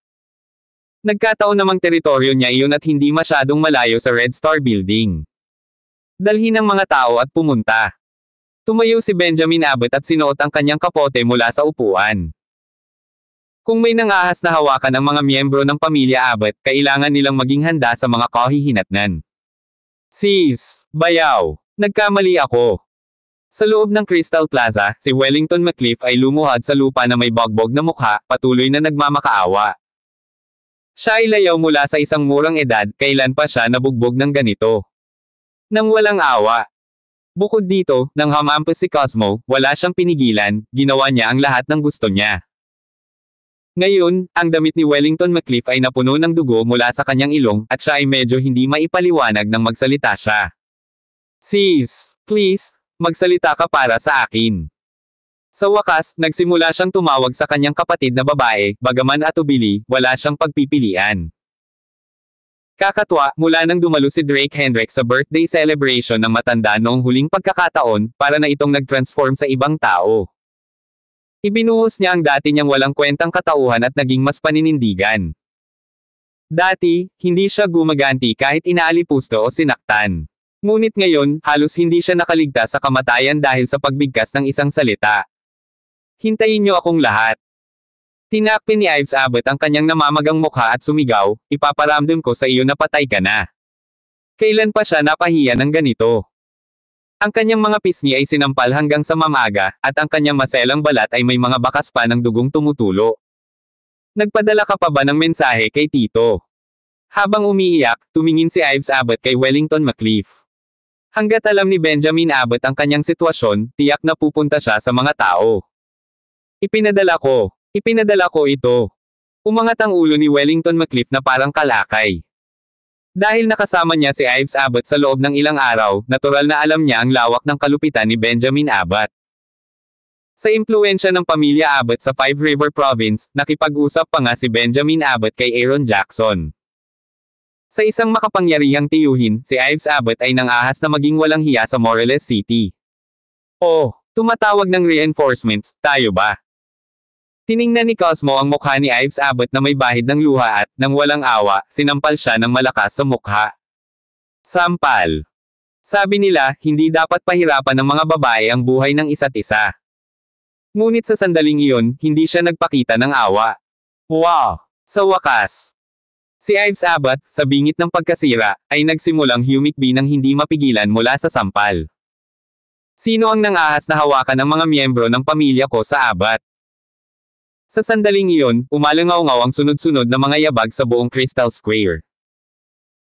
Nagkataon namang teritoryo niya iyon at hindi masyadong malayo sa Red Star Building. Dalhin ang mga tao at pumunta. Tumayo si Benjamin Abbott at sinuot ang kanyang kapote mula sa upuan. Kung may nangahas na hawakan ang mga miyembro ng pamilya Abbott, kailangan nilang maging handa sa mga kahihinatnan. Sis, bayaw, nagkamali ako. Sa loob ng Crystal Plaza, si Wellington McCliff ay lumuhad sa lupa na may bogbog na mukha, patuloy na nagmamakaawa. Siya ay layaw mula sa isang murang edad, kailan pa siya nabugbog ng ganito. Nang walang awa. Bukod dito, nang hamampas si Cosmo, wala siyang pinigilan, ginawa niya ang lahat ng gusto niya. Ngayon, ang damit ni Wellington McCliff ay napuno ng dugo mula sa kanyang ilong, at siya ay medyo hindi maipaliwanag nang magsalita siya. Sis, please, magsalita ka para sa akin. Sa wakas, nagsimula siyang tumawag sa kanyang kapatid na babae, bagaman atubili, wala siyang pagpipilian. Kakatwa, mula nang dumalo si Drake Hendricks sa birthday celebration ng matanda noong huling pagkakataon, para na itong nag-transform sa ibang tao. Ibinuhos niya ang dati niyang walang kwentang katauhan at naging mas paninindigan. Dati, hindi siya gumaganti kahit inaalipusto o sinaktan. Ngunit ngayon, halos hindi siya nakaligtas sa kamatayan dahil sa pagbigkas ng isang salita. Hintayin niyo akong lahat. Tinakpin ni Ives Abbott ang kanyang namamagang mukha at sumigaw, ipaparamdam ko sa iyo na patay ka na. Kailan pa siya napahiya ng ganito? Ang kanyang mga pisngi ay sinampal hanggang sa mamaga, at ang kanyang maselang balat ay may mga bakas pa ng dugong tumutulo. Nagpadala ka pa ba ng mensahe kay Tito? Habang umiiyak, tumingin si Ives Abbott kay Wellington McCliff. Hanggat alam ni Benjamin Abbott ang kanyang sitwasyon, tiyak na pupunta siya sa mga tao. Ipinadala ko ito. Umangat ang ulo ni Wellington McCliff na parang kalakay. Dahil nakasama niya si Ives Abbott sa loob ng ilang araw, natural na alam niya ang lawak ng kalupitan ni Benjamin Abbott. Sa impluwensya ng pamilya Abbott sa Five River Province, nakipag-usap pa nga si Benjamin Abbott kay Aaron Jackson. Sa isang makapangyarihang tiyuhin, si Ives Abbott ay nangahas na maging walang hiya sa Morelos City. Oh, tumatawag ng reinforcements, tayo ba? Tiningnan ni Cosmo ang mukha ni Ives Abbott na may bahid ng luha at, nang walang awa, sinampal siya ng malakas sa mukha. Sampal. Sabi nila, hindi dapat pahirapan ng mga babae ang buhay ng isa't isa. Ngunit sa sandaling iyon, hindi siya nagpakita ng awa. Wow! Sa wakas. Si Ives Abbott, sa bingit ng pagkasira, ay nagsimulang humikbi ng hindi mapigilan mula sa sampal. Sino ang nangahas na hawakan ng mga miyembro ng pamilya ko sa Abbott? Sa sandaling iyon, umalangaw-ngaw ang sunod-sunod na mga yabag sa buong Crystal Square.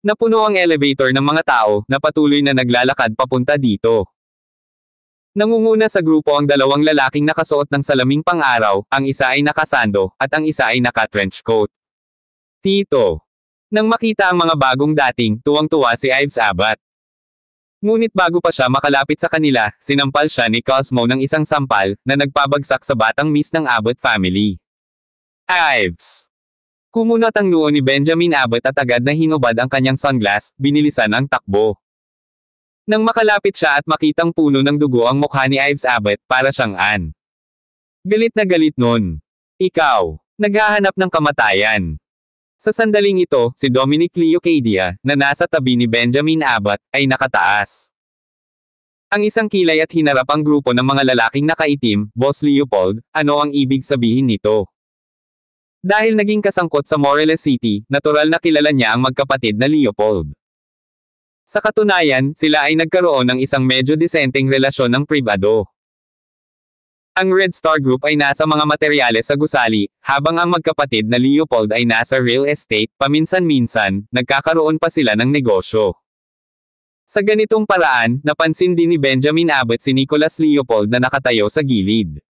Napuno ang elevator ng mga tao, na patuloy na naglalakad papunta dito. Nangunguna sa grupo ang dalawang lalaking nakasuot ng salaming pang-araw, ang isa ay nakasando, at ang isa ay naka-trench coat. Tito. Nang makita ang mga bagong dating, tuwang-tuwa si Ives Abbott. Ngunit bago pa siya makalapit sa kanila, sinampal siya ni Cosmo ng isang sampal, na nagpabagsak sa batang miss ng Abbott family. Ives! Kumunat ang noo ni Benjamin Abbott at agad na hinubad ang kanyang sunglass, binilisan ang takbo. Nang makalapit siya at makitang puno ng dugo ang mukha ni Ives Abbott, para siyang Anne. Galit na galit nun. Ikaw, naghahanap ng kamatayan. Sa sandaling ito, si Dominic Leocadia, na nasa tabi ni Benjamin Abbott, ay nakataas. Ang isang kilay at hinarap ang grupo ng mga lalaking nakaitim, Boss Leopold, ano ang ibig sabihin nito? Dahil naging kasangkot sa Morelos City, natural na kilala niya ang magkapatid na Leopold. Sa katunayan, sila ay nagkaroon ng isang medyo disenteng relasyon ng pribado. Ang Red Star Group ay nasa mga materyales sa gusali, habang ang magkapatid na Leopold ay nasa real estate, paminsan-minsan, nagkakaroon pa sila ng negosyo. Sa ganitong paraan, napansin din ni Benjamin Abbott si Nicholas Leopold na nakatayo sa gilid.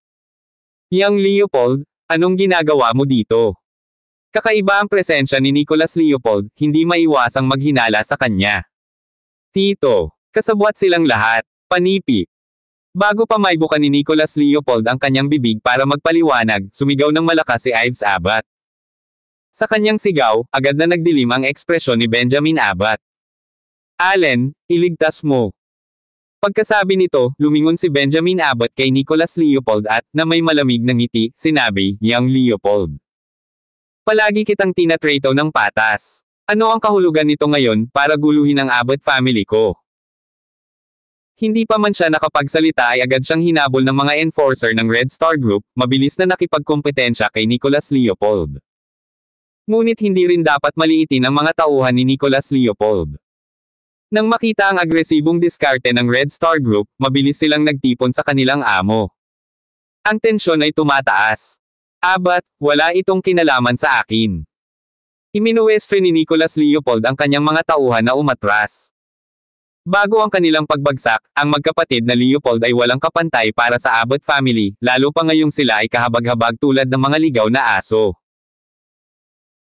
Young Leopold, anong ginagawa mo dito? Kakaiba ang presensya ni Nicholas Leopold, hindi maiwasang maghinala sa kanya. Tito, kasabwat silang lahat, panipi. Bago pa maibuka ni Nicholas Leopold ang kanyang bibig para magpaliwanag, sumigaw ng malakas si Ives Abbott. Sa kanyang sigaw, agad na nagdilim ang ekspresyon ni Benjamin Abbott. Allen, iligtas mo. Pagkasabi nito, lumingon si Benjamin Abbott kay Nicholas Leopold at, na may malamig na ngiti, sinabi, Young Leopold. Palagi kitang tinatrato ng patas. Ano ang kahulugan nito ngayon, para guluhin ang Abbott family ko? Hindi pa man siya nakapagsalita ay agad siyang hinabol ng mga enforcer ng Red Star Group, mabilis na nakipagkompetensya kay Nicholas Leopold. Ngunit hindi rin dapat maliitin ang mga tauhan ni Nicholas Leopold. Nang makita ang agresibong diskarte ng Red Star Group, mabilis silang nagtipon sa kanilang amo. Ang tensyon ay tumataas. Abbott, wala itong kinalaman sa akin. Iminuwestre ni Nicholas Leopold ang kanyang mga tauhan na umatras. Bago ang kanilang pagbagsak, ang magkapatid na Leopold ay walang kapantay para sa Abbott family, lalo pa ngayong sila ay kahabag-habag tulad ng mga ligaw na aso.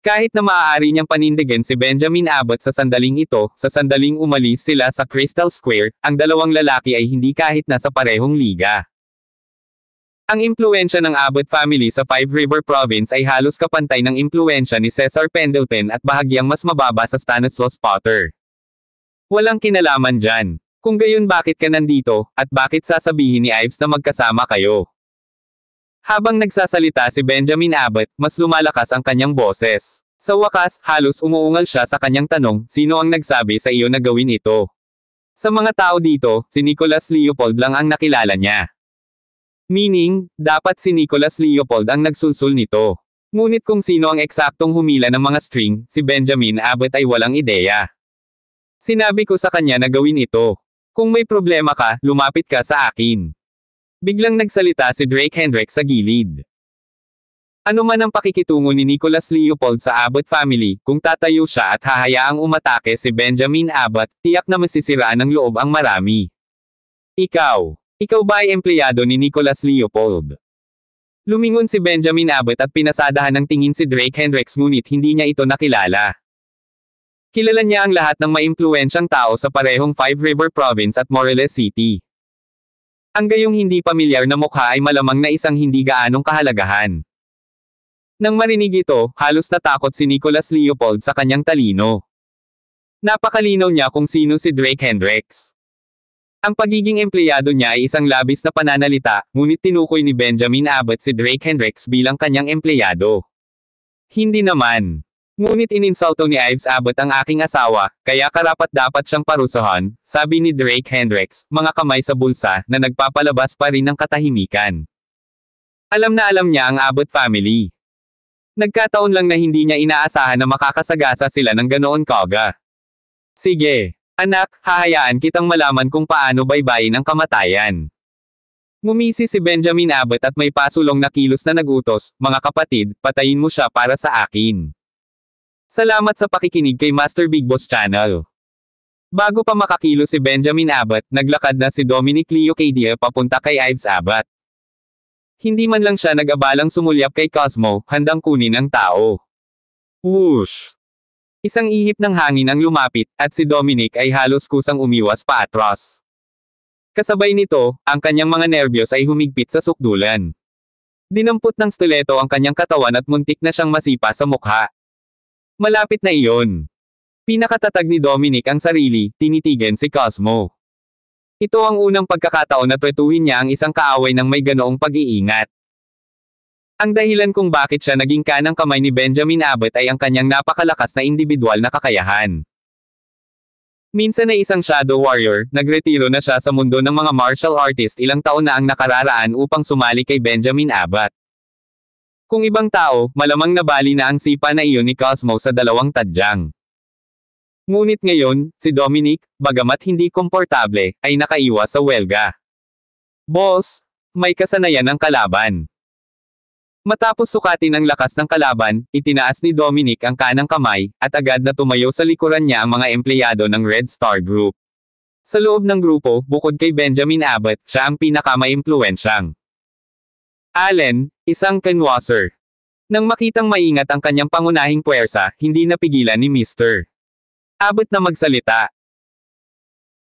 Kahit na maaari niyang panindigan si Benjamin Abbott sa sandaling ito, sa sandaling umalis sila sa Crystal Square, ang dalawang lalaki ay hindi kahit nasa parehong liga. Ang impluwensya ng Abbott family sa Five River Province ay halos kapantay ng impluwensya ni Cesar Pendleton at bahagyang mas mababa sa Stanislaus Potter. Walang kinalaman dyan. Kung gayon bakit ka nandito, at bakit sasabihin ni Ives na magkasama kayo? Habang nagsasalita si Benjamin Abbott, mas lumalakas ang kanyang boses. Sa wakas, halos umuungal siya sa kanyang tanong, sino ang nagsabi sa iyo na gawin ito? Sa mga tao dito, si Nicholas Leopold lang ang nakilala niya. Meaning, dapat si Nicholas Leopold ang nagsulsul nito. Ngunit kung sino ang eksaktong humila ng mga string, si Benjamin Abbott ay walang ideya. Sinabi ko sa kanya na gawin ito. Kung may problema ka, lumapit ka sa akin. Biglang nagsalita si Drake Hendricks sa gilid. Ano man ang pakikitungo ni Nicholas Leopold sa Abbott family, kung tatayo siya at hahayaang umatake si Benjamin Abbott, tiyak na masisiraan ng loob ang marami. Ikaw ba ay empleyado ni Nicholas Leopold? Lumingon si Benjamin Abbott at pinasadahan ng tingin si Drake Hendricks ngunit hindi niya ito nakilala. Kilala niya ang lahat ng maimpluwensyang tao sa parehong Five River Province at Morelos City. Ang gayong hindi pamilyar na mukha ay malamang na isang hindi gaanong kahalagahan. Nang marinig ito, halos natakot si Nicholas Leopold sa kanyang talino. Napakalinaw niya kung sino si Drake Hendricks. Ang pagiging empleyado niya ay isang labis na pananalita, ngunit tinukoy ni Benjamin Abbott si Drake Hendricks bilang kanyang empleyado. Hindi naman. Ngunit ininsulto ni Ives Abbott ang aking asawa, kaya karapat-dapat siyang parusahan, sabi ni Drake Hendricks, mga kamay sa bulsa, na nagpapalabas pa rin ng katahimikan. Alam na alam niya ang Abbott family. Nagkataon lang na hindi niya inaasahan na makakasagasa sila ng ganoon kaga. Sige. Anak, hahayaan kitang malaman kung paano baybayin ang kamatayan. Ngumisi si Benjamin Abbott at may pasulong na kilos na nagutos, mga kapatid, patayin mo siya para sa akin. Salamat sa pakikinig kay Master Big Boss Channel. Bago pa makakilos si Benjamin Abbott, naglakad na si Dominic Leocadia papunta kay Ives Abbott. Hindi man lang siya nag-abalang sumulyap kay Cosmo, handang kunin ang tao. Whoosh! Isang ihip ng hangin ang lumapit, at si Dominic ay halos kusang umiwas paatras. Kasabay nito, ang kanyang mga nerbiyos ay humigpit sa sukdulan. Dinampot ng stiletto ang kanyang katawan at muntik na siyang masipa sa mukha. Malapit na iyon. Pinakatatag ni Dominic ang sarili, tinitigan si Cosmo. Ito ang unang pagkakataon na twetuhin niya ang isang kaaway ng may ganoong pag-iingat. Ang dahilan kung bakit siya naging kanang kamay ni Benjamin Abbott ay ang kanyang napakalakas na individual na kakayahan. Minsan ay isang shadow warrior, nagretiro na siya sa mundo ng mga martial artist ilang taon na ang nakararaan upang sumali kay Benjamin Abbott. Kung ibang tao, malamang nabali na ang sipa na iyon ni Cosmo sa dalawang tadyang. Ngunit ngayon, si Dominic, bagamat hindi komportable, ay nakaiwas sa welga. Boss, may kasanayan ang kalaban. Matapos sukatin ang lakas ng kalaban, itinaas ni Dominic ang kanang kamay, at agad na tumayo sa likuran niya ang mga empleyado ng Red Star Group. Sa loob ng grupo, bukod kay Benjamin Abbott, siya ang pinakamaimpluwensyang. Allen, isang canwasser. Nang makitang maingat ang kanyang pangunahing puwersa, hindi napigilan ni Mr. Abbott na magsalita.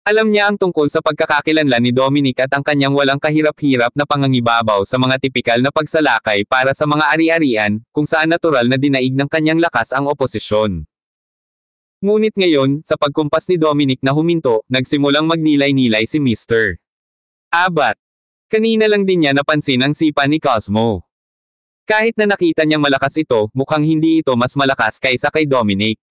Alam niya ang tungkol sa pagkakakilanlan ni Dominic at ang kanyang walang kahirap-hirap na pangangibabaw sa mga tipikal na pagsalakay para sa mga ari-arian, kung saan natural na dinaig ng kanyang lakas ang oposisyon. Ngunit ngayon, sa pagkumpas ni Dominic na huminto, nagsimulang magnilay-nilay si Mr. Abbott. Kanina lang din niya napansin ang sipa ni Cosmo. Kahit na nakita niyang malakas ito, mukhang hindi ito mas malakas kaysa kay Dominic.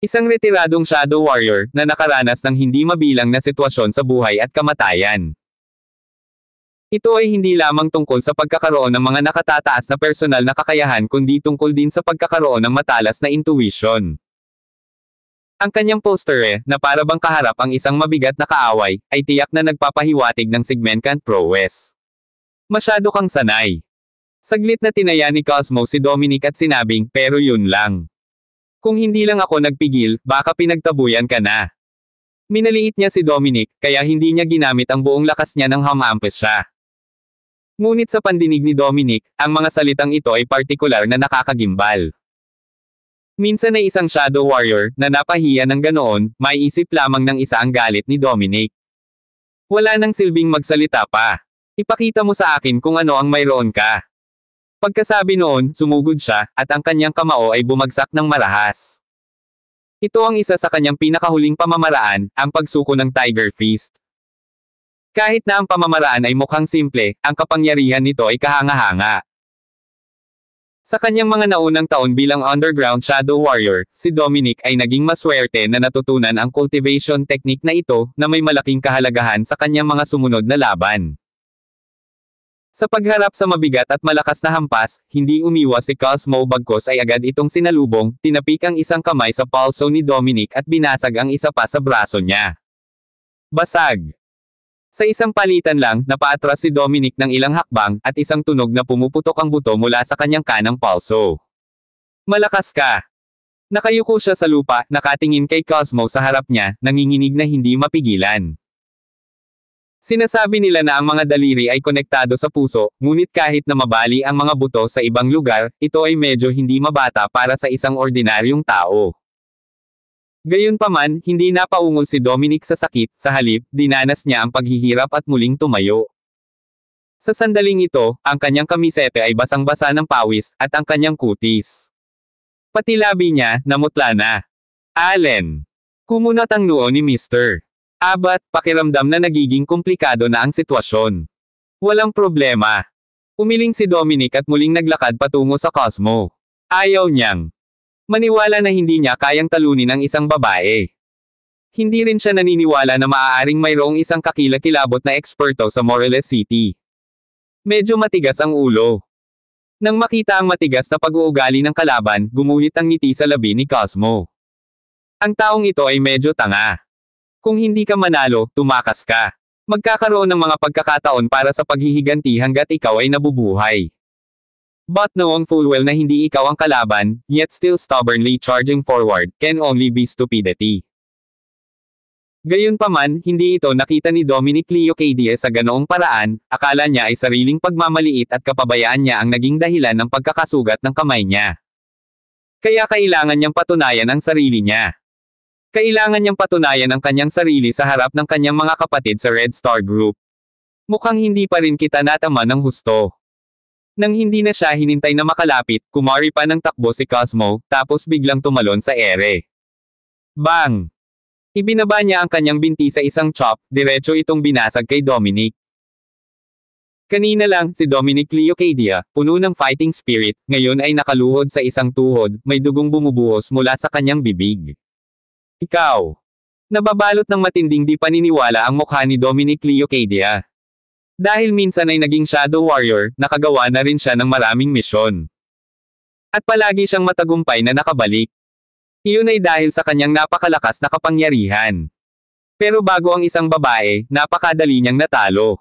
Isang retiradong shadow warrior na nakaranas ng hindi mabilang na sitwasyon sa buhay at kamatayan. Ito ay hindi lamang tungkol sa pagkakaroon ng mga nakatataas na personal na kakayahan kundi tungkol din sa pagkakaroon ng matalas na intuition. Ang kanyang poster na para bang kaharap ang isang mabigat na kaaway, ay tiyak na nagpapahiwatig ng significant prowess. Masyado kang sanay. Saglit na tinaya ni Cosmo si Dominic at sinabing, pero yun lang. Kung hindi lang ako nagpigil, baka pinagtabuyan ka na. Minaliit niya si Dominic, kaya hindi niya ginamit ang buong lakas niya nang hamampes siya. Ngunit sa pandinig ni Dominic, ang mga salitang ito ay partikular na nakakagimbal. Minsan ay isang shadow warrior, na napahiya ng ganoon, may isip lamang ng isa ang galit ni Dominic. Wala nang silbing magsalita pa. Ipakita mo sa akin kung ano ang mayroon ka. Pagkasabi noon, sumugod siya, at ang kanyang kamao ay bumagsak ng marahas. Ito ang isa sa kanyang pinakahuling pamamaraan, ang pagsuko ng Tiger Fist. Kahit na ang pamamaraan ay mukhang simple, ang kapangyarihan nito ay kahanga-hanga. Sa kanyang mga naunang taon bilang underground shadow warrior, si Dominic ay naging maswerte na natutunan ang cultivation technique na ito, na may malaking kahalagahan sa kanyang mga sumunod na laban. Sa pagharap sa mabigat at malakas na hampas, hindi umiwas si Cosmo bagkos ay agad itong sinalubong, tinapik ang isang kamay sa palso ni Dominic at binasag ang isa pa sa braso niya. Basag! Sa isang palitan lang, napaatras si Dominic ng ilang hakbang, at isang tunog na pumuputok ang buto mula sa kanyang kanang palso. Malakas ka! Nakayuko siya sa lupa, nakatingin kay Cosmo sa harap niya, nanginginig na hindi mapigilan. Sinasabi nila na ang mga daliri ay konektado sa puso, ngunit kahit na mabali ang mga buto sa ibang lugar, ito ay medyo hindi mabata para sa isang ordinaryong tao. Gayunpaman, hindi napaungol si Dominic sa sakit, sa halip, dinanas niya ang paghihirap at muling tumayo. Sa sandaling ito, ang kanyang kamisete ay basang-basa ng pawis, at ang kanyang kutis. Pati labi niya, namutla na. Allen. Kumunat ang noo ni Mr. Abbott, pakiramdam na nagiging komplikado na ang sitwasyon. Walang problema. Umiling si Dominic at muling naglakad patungo sa Cosmo. Ayaw niyang maniwala na hindi niya kayang talunin ang isang babae. Hindi rin siya naniniwala na maaaring mayroong isang kakilakilabot na eksperto sa Morelos City. Medyo matigas ang ulo. Nang makita ang matigas na pag-uugali ng kalaban, gumuhit ang ngiti sa labi ni Cosmo. Ang taong ito ay medyo tanga. Kung hindi ka manalo, tumakas ka. Magkakaroon ng mga pagkakataon para sa paghihiganti hanggat ikaw ay nabubuhay. But knowing full well na hindi ikaw ang kalaban, yet still stubbornly charging forward, can only be stupidity. Gayunpaman, hindi ito nakita ni Dominic Leocadies sa ganoong paraan, akala niya ay sariling pagmamaliit at kapabayaan niya ang naging dahilan ng pagkakasugat ng kamay niya. Kaya kailangan niyang patunayan ang sarili niya. Kailangan niyang patunayan ang kanyang sarili sa harap ng kanyang mga kapatid sa Red Star Group. Mukhang hindi pa rin kita natama ng husto. Nang hindi na siya hinintay na makalapit, kumari pa ng takbo si Cosmo, tapos biglang tumalon sa ere. Bang! Ibinaba niya ang kanyang binti sa isang chop, diretso itong binasag kay Dominic. Kanina lang, si Dominic Leocadia, puno ng fighting spirit, ngayon ay nakaluhod sa isang tuhod, may dugong bumubuhos mula sa kanyang bibig. Ikaw. Nababalot ng matinding di paniniwala ang mukha ni Dominic Leocadia. Dahil minsan ay naging Shadow Warrior, nakagawa na rin siya ng maraming misyon. At palagi siyang matagumpay na nakabalik. Iyon ay dahil sa kanyang napakalakas na kapangyarihan. Pero bago ang isang babae, napakadali niyang natalo.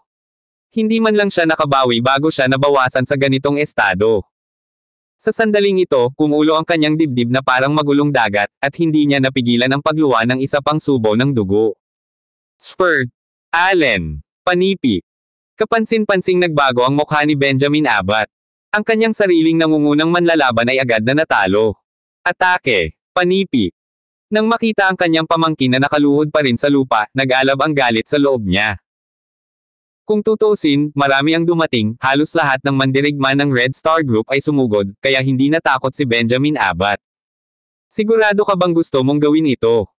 Hindi man lang siya nakabawi bago siya nabawasan sa ganitong estado. Sa sandaling ito, kumulo ang kanyang dibdib na parang magulong dagat, at hindi niya napigilan ang pagluwa ng isa pang subo ng dugo. Spurt. Allen. Panipi. Kapansin-pansing nagbago ang mukha ni Benjamin Abbott. Ang kanyang sariling nangungunang manlalaban ay agad na natalo. Atake. Panipi. Nang makita ang kanyang pamangkin na nakaluhod pa rin sa lupa, nag-alab ang galit sa loob niya. Kung tutuusin, marami ang dumating, halos lahat ng mandirigma ng Red Star Group ay sumugod, kaya hindi natakot si Benjamin Abbott. Sigurado ka bang gusto mong gawin ito?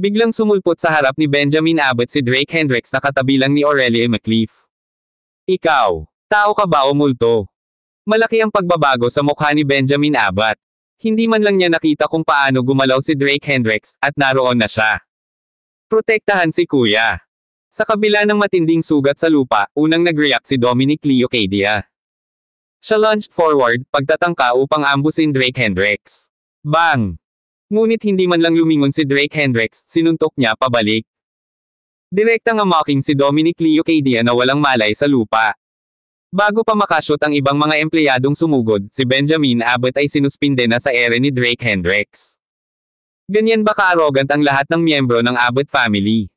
Biglang sumulpot sa harap ni Benjamin Abbott si Drake Hendricks na katabi lang ni Aurelia McLeaf. Ikaw, tao ka ba o multo? Malaki ang pagbabago sa mukha ni Benjamin Abbott. Hindi man lang niya nakita kung paano gumalaw si Drake Hendricks, at naroon na siya. Protektahan si Kuya. Sa kabila ng matinding sugat sa lupa, unang nag-react si Dominic Leocadia. Siya lunged forward, pagtatangka upang ambusin Drake Hendricks. Bang! Ngunit hindi man lang lumingon si Drake Hendricks, sinuntok niya pabalik. Direktang mocking si Dominic Leocadia na walang malay sa lupa. Bago pa makashoot ang ibang mga empleyadong sumugod, si Benjamin Abbott ay sinuspinde na sa ere ni Drake Hendricks. Ganyan ba ka-arrogant ang lahat ng miyembro ng Abbott family?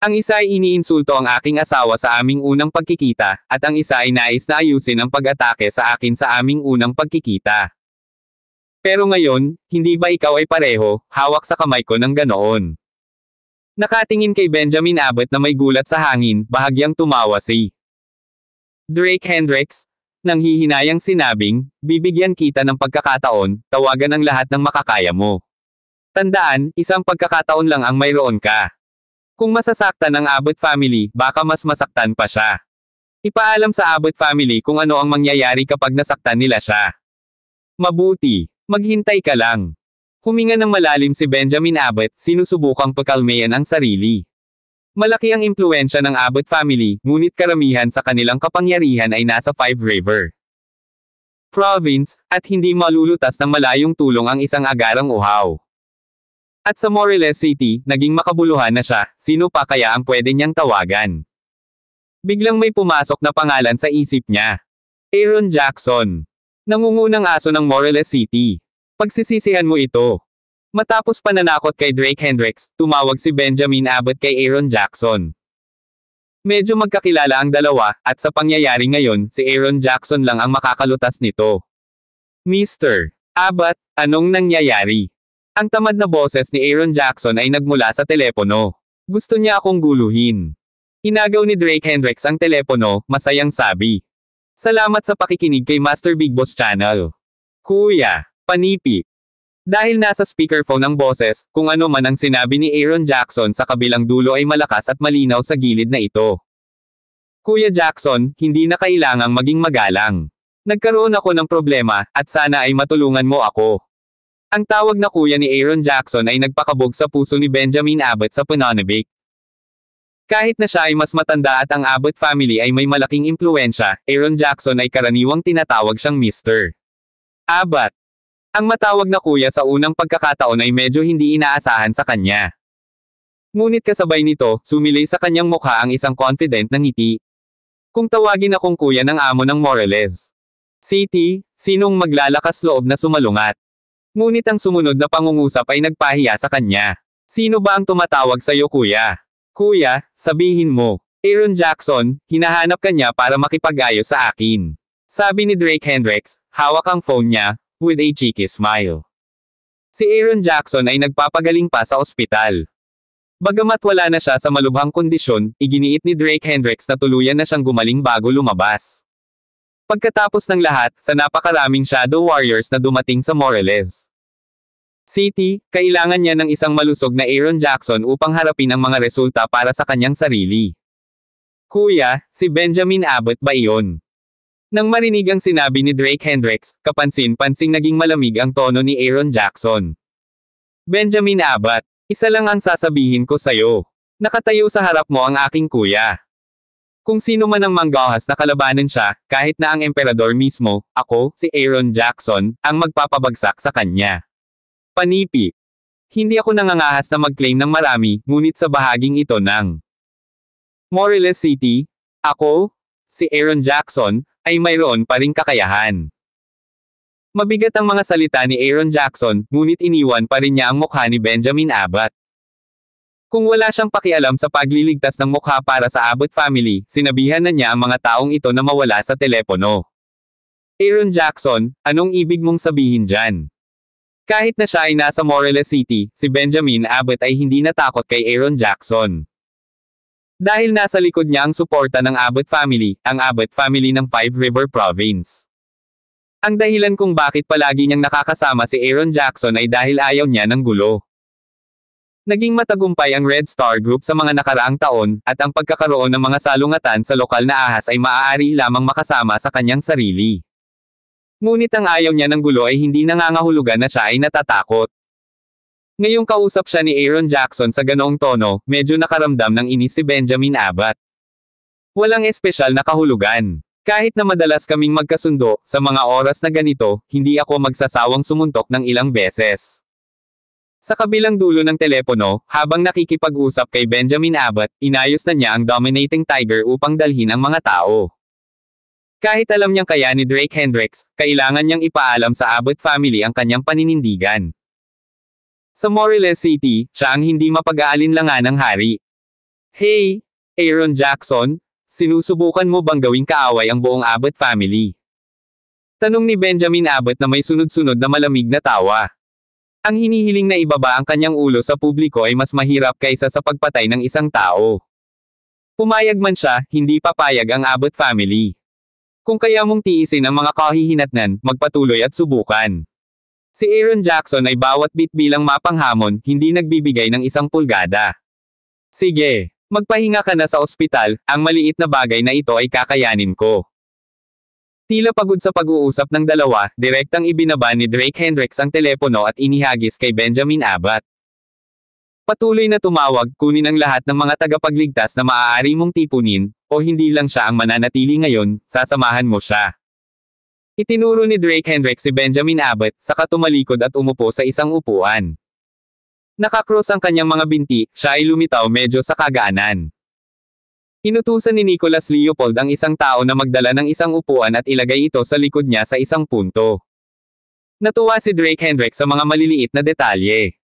Ang isa ay iniinsulto ang aking asawa sa aming unang pagkikita, at ang isa ay nais na ayusin ang pag-atake sa akin sa aming unang pagkikita. Pero ngayon, hindi ba ikaw ay pareho, hawak sa kamay ko ng ganoon? Nakatingin kay Benjamin Abbott na may gulat sa hangin, bahagyang tumawa si Drake Hendricks, nang hihinayang sinabing, bibigyan kita ng pagkakataon, tawagan ang lahat ng makakaya mo. Tandaan, isang pagkakataon lang ang mayroon ka. Kung masasaktan ang Abbott family, baka mas masaktan pa siya. Ipaalam sa Abbott family kung ano ang mangyayari kapag nasaktan nila siya. Mabuti, maghintay ka lang. Huminga ng malalim si Benjamin Abbott, sinusubukang pakalmayan ang sarili. Malaki ang impluensya ng Abbott family, ngunit karamihan sa kanilang kapangyarihan ay nasa Five River Province, at hindi malulutas ng malayong tulong ang isang agarang uhaw. At sa Moreles City, naging makabuluhan na siya, sino pa kaya ang pwede niyang tawagan? Biglang may pumasok na pangalan sa isip niya. Aaron Jackson. Nangungunang aso ng Moreles City. Pagsisisihan mo ito. Matapos pananakot kay Drake Hendricks, tumawag si Benjamin Abbott kay Aaron Jackson. Medyo magkakilala ang dalawa, at sa pangyayari ngayon, si Aaron Jackson lang ang makakalutas nito. Mr. Abbott, anong nangyayari? Ang tamad na boses ni Aaron Jackson ay nagmula sa telepono. Gusto niya akong guluhin. Inagaw ni Drake Hendricks ang telepono, masayang sabi. Salamat sa pakikinig kay Master Big Boss Channel. Kuya, panipi. Dahil nasa speakerphone ang boses, kung ano man ang sinabi ni Aaron Jackson sa kabilang dulo ay malakas at malinaw sa gilid na ito. Kuya Jackson, hindi na kailangang maging magalang. Nagkaroon ako ng problema, at sana ay matulungan mo ako. Ang tawag na kuya ni Aaron Jackson ay nagpakabog sa puso ni Benjamin Abbott sa pananabik. Kahit na siya ay mas matanda at ang Abbott family ay may malaking impluensya, Aaron Jackson ay karaniwang tinatawag siyang Mr. Abbott. Ang matawag na kuya sa unang pagkakataon ay medyo hindi inaasahan sa kanya. Ngunit kasabay nito, sumilay sa kanyang mukha ang isang confident na ngiti. Kung tawagin akong kuya ng amo ng Moreles City, sinong maglalakas loob na sumalungat? Ngunit ang sumunod na pangungusap ay nagpahiya sa kanya. Sino ba ang tumatawag sa'yo kuya? Kuya, sabihin mo. Aaron Jackson, hinahanap ka niya para makipag-ayos sa akin. Sabi ni Drake Hendricks, hawak ang phone niya, with a cheeky smile. Si Aaron Jackson ay nagpapagaling pa sa ospital. Bagamat wala na siya sa malubhang kondisyon, iginiit ni Drake Hendricks na tuluyan na siyang gumaling bago lumabas. Pagkatapos ng lahat, sa napakaraming Shadow Warriors na dumating sa Moreles City, kailangan niya ng isang malusog na Aaron Jackson upang harapin ang mga resulta para sa kanyang sarili. Kuya, si Benjamin Abbott ba iyon? Nang marinig ang sinabi ni Drake Hendricks, kapansin-pansing naging malamig ang tono ni Aaron Jackson. Benjamin Abbott, isa lang ang sasabihin ko sa'yo. Nakatayo sa harap mo ang aking kuya. Kung sino man ang manggahas na kalabanan siya, kahit na ang emperador mismo, ako, si Aaron Jackson, ang magpapabagsak sa kanya. Panipi. Hindi ako nangangahas na mag-claim ng marami, ngunit sa bahaging ito ng Morelos City, ako, si Aaron Jackson, ay mayroon pa ring kakayahan. Mabigat ang mga salita ni Aaron Jackson, ngunit iniwan pa rin niya ang mukha ni Benjamin Abbott. Kung wala siyang pakialam sa pagliligtas ng mukha para sa Abbott family, sinabihan na niya ang mga taong ito na mawala sa telepono. Aaron Jackson, anong ibig mong sabihin dyan? Kahit na siya ay nasa Morelos City, si Benjamin Abbott ay hindi natakot kay Aaron Jackson. Dahil nasa likod niya ang suporta ng Abbott family, ang Abbott family ng Five River Province. Ang dahilan kung bakit palagi niyang nakakasama si Aaron Jackson ay dahil ayaw niya ng gulo. Naging matagumpay ang Red Star Group sa mga nakaraang taon, at ang pagkakaroon ng mga salungatan sa lokal na ahas ay maaari lamang makasama sa kanyang sarili. Ngunit ang ayaw niya ng gulo ay hindi nangangahulugan na siya ay natatakot. Ngayong kausap siya ni Aaron Jackson sa ganoong tono, medyo nakaramdam ng inis si Benjamin Abbott. Walang espesyal na kahulugan. Kahit na madalas kaming magkasundo, sa mga oras na ganito, hindi ako magsasawang sumuntok ng ilang beses. Sa kabilang dulo ng telepono, habang nakikipag-usap kay Benjamin Abbott, inayos na niya ang Dominating Tiger upang dalhin ang mga tao. Kahit alam niyang kaya ni Drake Hendricks, kailangan niyang ipaalam sa Abbott family ang kanyang paninindigan. Sa Morelos City, siya ang hindi mapag-aalinlangan ng hari. Hey, Aaron Jackson, sinusubukan mo bang gawing kaaway ang buong Abbott family? Tanong ni Benjamin Abbott na may sunod-sunod na malamig na tawa. Ang hinihiling na ibaba ang kanyang ulo sa publiko ay mas mahirap kaysa sa pagpatay ng isang tao. Pumayag man siya, hindi papayag ang Abbott family. Kung kaya mong tiisin ang mga kahihinatnan, magpatuloy at subukan. Si Aaron Jackson ay bawat bit bilang mapanghamon, hindi nagbibigay ng 1 pulgada. Sige, magpahinga ka na sa ospital, ang maliit na bagay na ito ay kakayanin ko. Tila pagod sa pag-uusap ng dalawa, direktang ibinaba ni Drake Hendricks ang telepono at inihagis kay Benjamin Abbott. Patuloy na tumawag, kunin ang lahat ng mga tagapagligtas na maaari mong tipunin, o hindi lang siya ang mananatili ngayon, sasamahan mo siya. Itinuro ni Drake Hendricks si Benjamin Abbott, saka tumalikod at umupo sa isang upuan. Nakakross ang kanyang mga binti, siya ay lumitaw medyo sa kagaanan. Inutusan ni Nicholas Leopold ang isang tao na magdala ng isang upuan at ilagay ito sa likod niya sa isang punto. Natuwa si Drake Hendricks sa mga maliliit na detalye.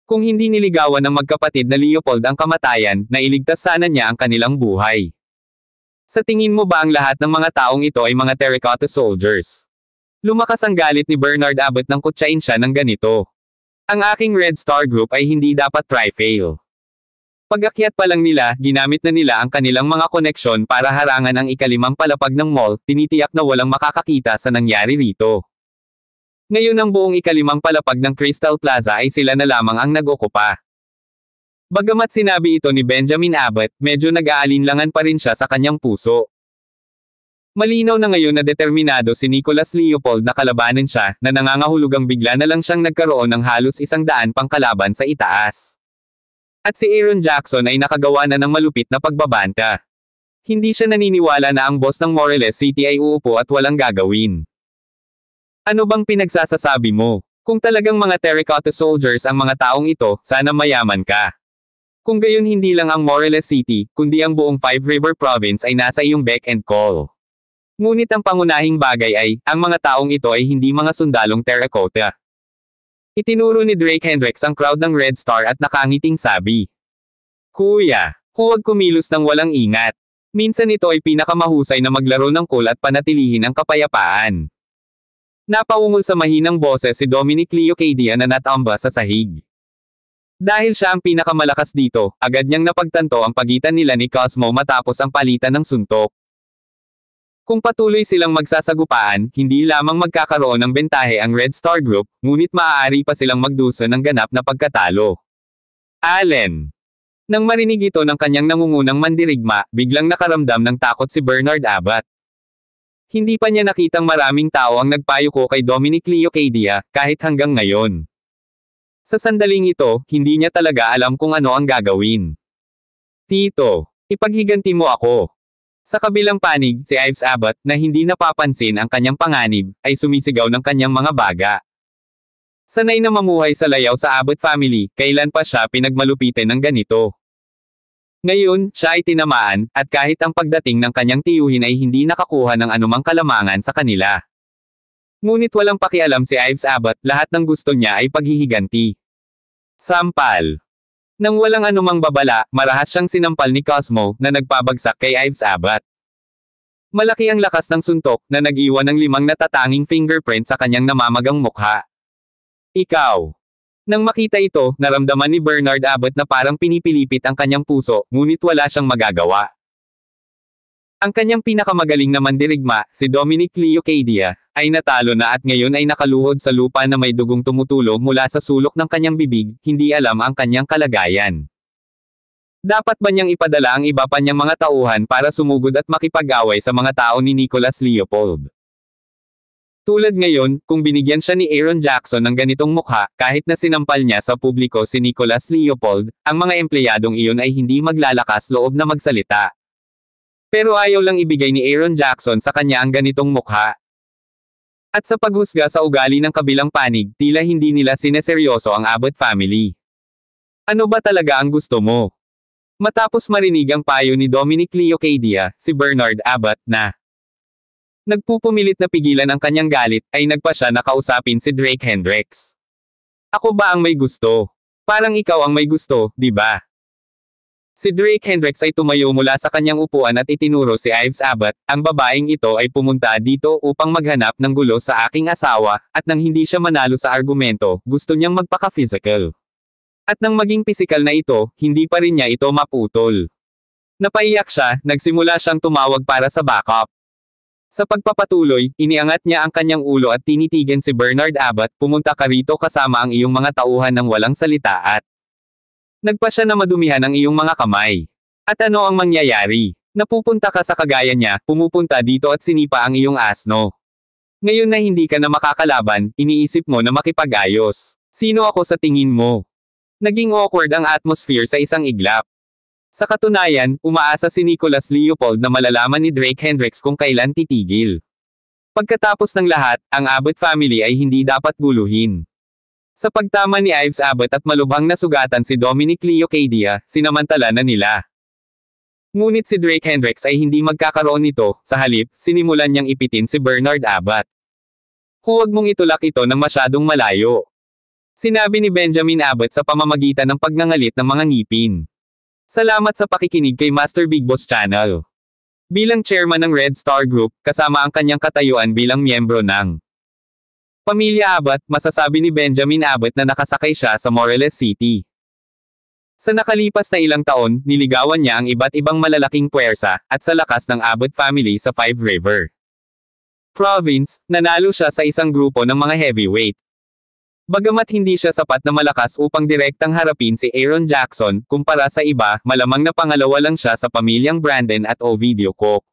Kung hindi niligawan ng magkapatid na Leopold ang kamatayan, nailigtas sana niya ang kanilang buhay. Sa tingin mo ba ang lahat ng mga taong ito ay mga terracotta soldiers? Lumakas ang galit ni Bernard Abbott nang kutsain siya ng ganito. Ang aking Red Star Group ay hindi dapat try-fail. Pag-akyat pa lang nila, ginamit na nila ang kanilang mga koneksyon para harangan ang ika-5 palapag ng mall, tinitiyak na walang makakakita sa nangyari rito. Ngayon ang buong ika-5 palapag ng Crystal Plaza ay sila na lamang ang nag-okupa. Bagamat sinabi ito ni Benjamin Abbott, medyo nag-aalinlangan pa rin siya sa kanyang puso. Malinaw na ngayon na determinado si Nicholas Leopold na kalabanan siya, na nangangahulugang bigla na lang siyang nagkaroon ng halos 100 pang kalaban sa itaas. At si Aaron Jackson ay nakagawa na ng malupit na pagbabanta. Hindi siya naniniwala na ang boss ng Morelos City ay uupo at walang gagawin. Ano bang pinagsasasabi mo? Kung talagang mga terracotta soldiers ang mga taong ito, sana mayaman ka. Kung gayon hindi lang ang Morelos City, kundi ang buong Five River Province ay nasa iyong beck and call. Ngunit ang pangunahing bagay ay, ang mga taong ito ay hindi mga sundalong terracotta. Itinuro ni Drake Hendricks ang crowd ng Red Star at nakangiting sabi. Kuya, huwag kumilos ng walang ingat. Minsan ito ay pinakamahusay na maglaro ng cool at panatilihin ang kapayapaan. Napaungol sa mahinang boses si Dominic Leocadia na natamba sa sahig. Dahil siya ang pinakamalakas dito, agad niyang napagtanto ang pagitan nila ni Cosmo matapos ang palitan ng suntok. Kung patuloy silang magsasagupaan, hindi lamang magkakaroon ng bentahe ang Red Star Group, ngunit maaari pa silang magdusa ng ganap na pagkatalo. Allen. Nang marinig ito ng kanyang nangungunang mandirigma, biglang nakaramdam ng takot si Bernard Abbott. Hindi pa niya nakitang maraming tao ang nagpayuko kay Dominic Leocadia, kahit hanggang ngayon. Sa sandaling ito, hindi niya talaga alam kung ano ang gagawin. Tito, ipaghiganti mo ako. Sa kabilang panig, si Ives Abbott, na hindi napapansin ang kanyang panganib, ay sumisigaw ng kanyang mga baga. Sanay na mamuhay sa layaw sa Abbott family, kailan pa siya pinagmalupitin ng ganito. Ngayon, siya ay tinamaan, at kahit ang pagdating ng kanyang tiyuhin ay hindi nakakuha ng anumang kalamangan sa kanila. Ngunit walang pakialam si Ives Abbott, lahat ng gusto niya ay paghihiganti. Sampal. Nang walang anumang babala, marahas siyang sinampal ni Cosmo, na nagpabagsak kay Ives Abbott. Malaki ang lakas ng suntok, na nag-iwan ng 5 natatanging fingerprint sa kanyang namamagang mukha. Ikaw. Nang makita ito, naramdaman ni Bernard Abbott na parang pinipilipit ang kanyang puso, ngunit wala siyang magagawa. Ang kanyang pinakamagaling na mandirigma, si Dominic Leocadia, ay natalo na at ngayon ay nakaluhod sa lupa na may dugong tumutulo mula sa sulok ng kanyang bibig, hindi alam ang kanyang kalagayan. Dapat ba niyang ipadala ang iba pa niyang mga tauhan para sumugod at makipag-away sa mga tao ni Nicholas Leopold? Tulad ngayon, kung binigyan siya ni Aaron Jackson ng ganitong mukha, kahit na sinampal niya sa publiko si Nicholas Leopold, ang mga empleyadong iyon ay hindi maglalakas loob na magsalita. Pero ayaw lang ibigay ni Aaron Jackson sa kanya ang ganitong mukha. At sa paghusga sa ugali ng kabilang panig, tila hindi nila sineseryoso ang Abbott family. Ano ba talaga ang gusto mo? Matapos marinig ang payo ni Dominic Leocadia, si Bernard Abbott na nagpupumilit na pigilan ang kanyang galit, ay nagpa siya na kausapin si Drake Hendricks. Ako ba ang may gusto? Parang ikaw ang may gusto, di ba? Si Drake Hendricks ay tumayo mula sa kanyang upuan at itinuro si Ives Abbott, ang babaeng ito ay pumunta dito upang maghanap ng gulo sa aking asawa, at nang hindi siya manalo sa argumento, gusto niyang magpaka-physical. At nang maging pisikal na ito, hindi pa rin niya ito maputol. Napaiyak siya, nagsimula siyang tumawag para sa backup. Sa pagpapatuloy, iniangat niya ang kanyang ulo at tinitigan si Bernard Abbott, pumunta ka rito kasama ang iyong mga tauhan ng walang salita at nagpa siya na madumihan ang iyong mga kamay. At ano ang mangyayari? Napupunta ka sa kagaya niya, pumupunta dito at sinipa ang iyong asno. Ngayon na hindi ka na makakalaban, iniisip mo na makipag-ayos. Sino ako sa tingin mo? Naging awkward ang atmosphere sa isang iglap. Sa katunayan, umaasa si Nicholas Leopold na malalaman ni Drake Hendricks kung kailan titigil. Pagkatapos ng lahat, ang Abbott family ay hindi dapat guluhin. Sa pagtama ni Ives Abbott at malubhang nasugatan si Dominic Leocadia, sinamantala na nila. Ngunit si Drake Hendricks ay hindi magkakaroon nito, sa halip, sinimulan niyang ipitin si Bernard Abbott. Huwag mong itulak ito ng masyadong malayo. Sinabi ni Benjamin Abbott sa pamamagitan ng pagngangalit ng mga ngipin. Salamat sa pakikinig kay Master Big Boss Channel. Bilang chairman ng Red Star Group, kasama ang kanyang katayuan bilang miyembro ng Pamilya Abbott, masasabi ni Benjamin Abbott na nakasakay siya sa Morelos City. Sa nakalipas na ilang taon, niligawan niya ang iba't ibang malalaking puwersa, at sa lakas ng Abbott family sa Five River Province, nanalo siya sa isang grupo ng mga heavyweight. Bagamat hindi siya sapat na malakas upang direktang harapin si Aaron Jackson, kumpara sa iba, malamang na pangalawa lang siya sa pamilyang Brandon at Ovidio Koch.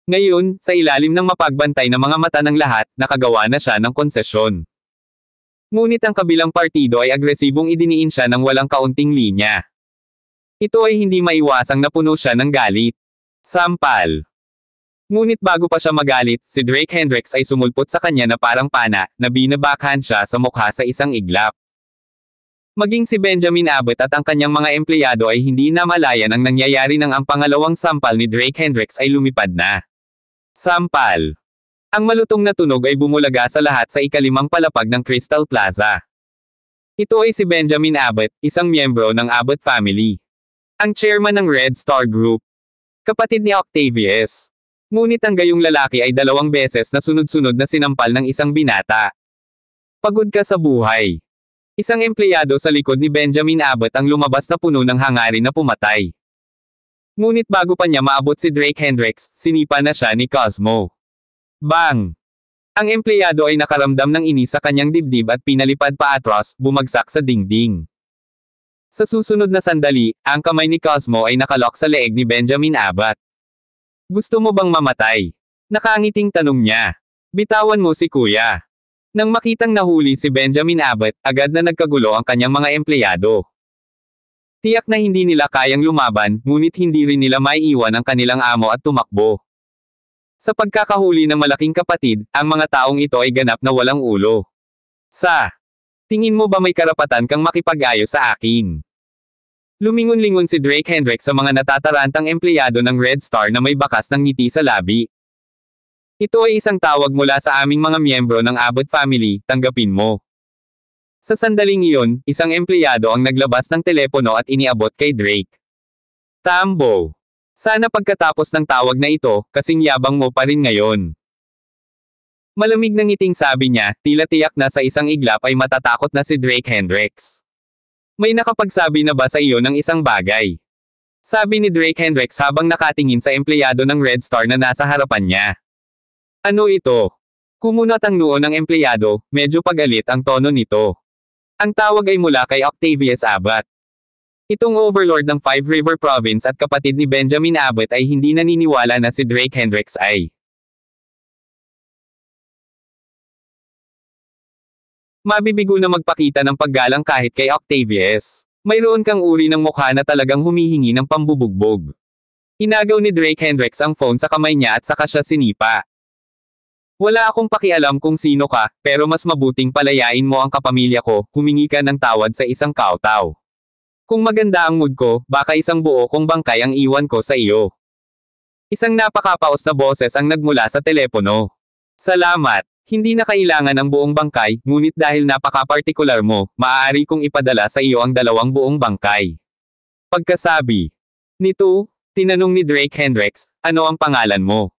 Ngayon, sa ilalim ng mapagbantay na mga mata ng lahat, nakagawa na siya ng konsesyon. Ngunit ang kabilang partido ay agresibong idiniin siya ng walang kaunting linya. Ito ay hindi maiwasang napuno siya ng galit. Sampal. Ngunit bago pa siya magalit, si Drake Hendricks ay sumulpot sa kanya na parang pana, na binabakhan siya sa mukha sa isang iglap. Maging si Benjamin Abbott at ang kanyang mga empleyado ay hindi namalayan ang nangyayari nang ang pangalawang sampal ni Drake Hendricks ay lumipad na. Sampal. Ang malutong na tunog ay bumulaga sa lahat sa ikalimang palapag ng Crystal Plaza. Ito ay si Benjamin Abbott, isang miyembro ng Abbott family. Ang chairman ng Red Star Group. Kapatid ni Octavius. Ngunit ang gayong lalaki ay 2 beses na sunod-sunod na sinampal ng isang binata. Pagod ka sa buhay. Isang empleyado sa likod ni Benjamin Abbott ang lumabas na puno ng hangarin na pumatay. Ngunit bago pa niya maabot si Drake Hendricks, sinipa na siya ni Cosmo. Bang! Ang empleyado ay nakaramdam ng inis sa kanyang dibdib at pinalipad pa atras, bumagsak sa dingding. Sa susunod na sandali, ang kamay ni Cosmo ay nakalok sa leeg ni Benjamin Abbott. Gusto mo bang mamatay? Nakangiting tanong niya. Bitawan mo si kuya. Nang makitang nahuli si Benjamin Abbott, agad na nagkagulo ang kanyang mga empleyado. Tiyak na hindi nila kayang lumaban, ngunit hindi rin nila maiiwan ang kanilang amo at tumakbo. Sa pagkakahuli ng malaking kapatid, ang mga taong ito ay ganap na walang ulo. Tingin mo ba may karapatan kang makipag-ayos sa akin? Lumingon-lingon si Drake Hendricks sa mga natatarantang empleyado ng Red Star na may bakas ng ngiti sa labi. Ito ay isang tawag mula sa aming mga miyembro ng Abbott family, tanggapin mo. Sa sandaling iyon, isang empleyado ang naglabas ng telepono at iniabot kay Drake. Tambo. Sana pagkatapos ng tawag na ito, kasing yabang mo pa rin ngayon. Malamig na ngiting sabi niya, tila tiyak na sa isang iglap ay matatakot na si Drake Hendricks. May nakapagsabi na ba sa iyo ng isang bagay? Sabi ni Drake Hendricks habang nakatingin sa empleyado ng Red Star na nasa harapan niya. Ano ito? Kumunat ang noo ng empleyado, medyo pagalit ang tono nito. Ang tawag ay mula kay Octavius Abbott. Itong overlord ng Five River Province at kapatid ni Benjamin Abbott ay hindi naniniwala na si Drake Hendricks ay mabibigo na magpakita ng paggalang kahit kay Octavius. Mayroon kang uri ng mukha na talagang humihingi ng pambubugbog. Inagaw ni Drake Hendricks ang phone sa kamay niya at saka siya sinipa. Wala akong pakialam kung sino ka, pero mas mabuting palayain mo ang kapamilya ko, humingi ka ng tawad sa isang kautaw. Kung maganda ang mood ko, baka isang buo kong bangkay ang iwan ko sa iyo. Isang napakapaos na boses ang nagmula sa telepono. Salamat. Hindi na kailangan ang buong bangkay, ngunit dahil napaka-partikular mo, maaari kong ipadala sa iyo ang 2 buong bangkay. Pagkasabi nito, tinanong ni Drake Hendricks, ano ang pangalan mo?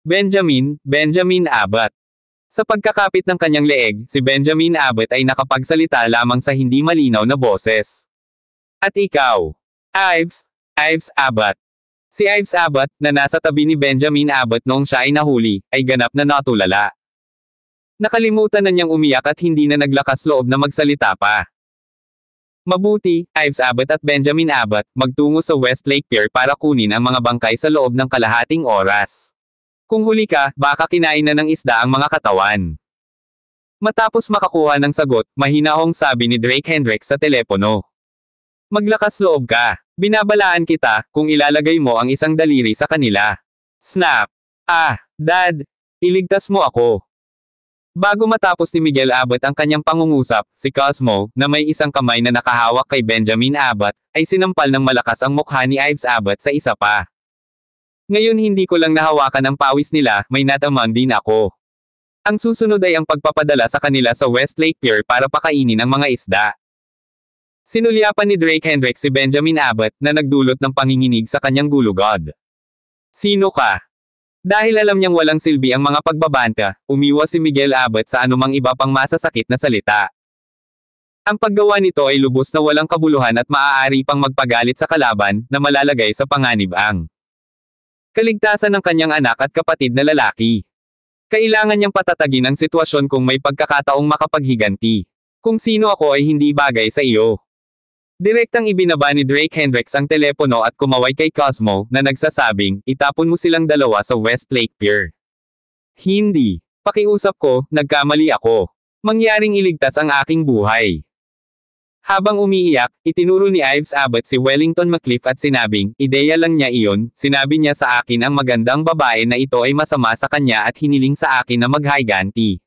Benjamin Abbott. Sa pagkakapit ng kanyang leeg, si Benjamin Abbott ay nakapagsalita lamang sa hindi malinaw na boses. At ikaw? Ives Abbott. Si Ives Abbott, na nasa tabi ni Benjamin Abbott noong siya ay nahuli, ay ganap na natulala. Nakalimutan na niyang umiyak at hindi na naglakas loob na magsalita pa. Mabuti, Ives Abbott at Benjamin Abbott, magtungo sa Westlake Pier para kunin ang mga bangkay sa loob ng kalahating oras. Kung huli ka, baka kinain na ng isda ang mga katawan. Matapos makakuha ng sagot, mahinahong sabi ni Drake Hendricks sa telepono. Maglakas loob ka. Binabalaan kita, kung ilalagay mo ang isang daliri sa kanila. Snap! Dad! Iligtas mo ako. Bago matapos ni Miguel Abbott ang kanyang pangungusap, si Cosmo, na may isang kamay na nakahawak kay Benjamin Abbott, ay sinampal ng malakas ang mukha ni Ives Abbott sa isa pa. Ngayon hindi ko lang nahawakan ang pawis nila, may nataman din ako. Ang susunod ay ang pagpapadala sa kanila sa Westlake Pier para pakainin ang mga isda. Sinulyapan ni Drake Hendricks si Benjamin Abbott na nagdulot ng panginginig sa kanyang gulugod. Sino ka? Dahil alam niyang walang silbi ang mga pagbabanta, umiwas si Miguel Abbott sa anumang iba pang masasakit na salita. Ang paggawa nito ay lubos na walang kabuluhan at maaari pang magpagalit sa kalaban na malalagay sa panganib-ang kaligtasan ng kanyang anak at kapatid na lalaki. Kailangan niyang patatagin ang sitwasyon kung may pagkakataong makapaghiganti. Kung sino ako ay hindi bagay sa iyo. Direktang ibinaba ni Drake Hendricks ang telepono at kumaway kay Cosmo na nagsasabing, itapon mo silang dalawa sa Westlake Pier. Hindi. Pakiusap ko, nagkamali ako. Mangyaring iligtas ang aking buhay. Habang umiiyak, itinuro ni Ives Abbott si Wellington McCliff at sinabing, ideya lang niya iyon, sinabi niya sa akin ang magandang babae na ito ay masama sa kanya at hiniling sa akin na maghiganti.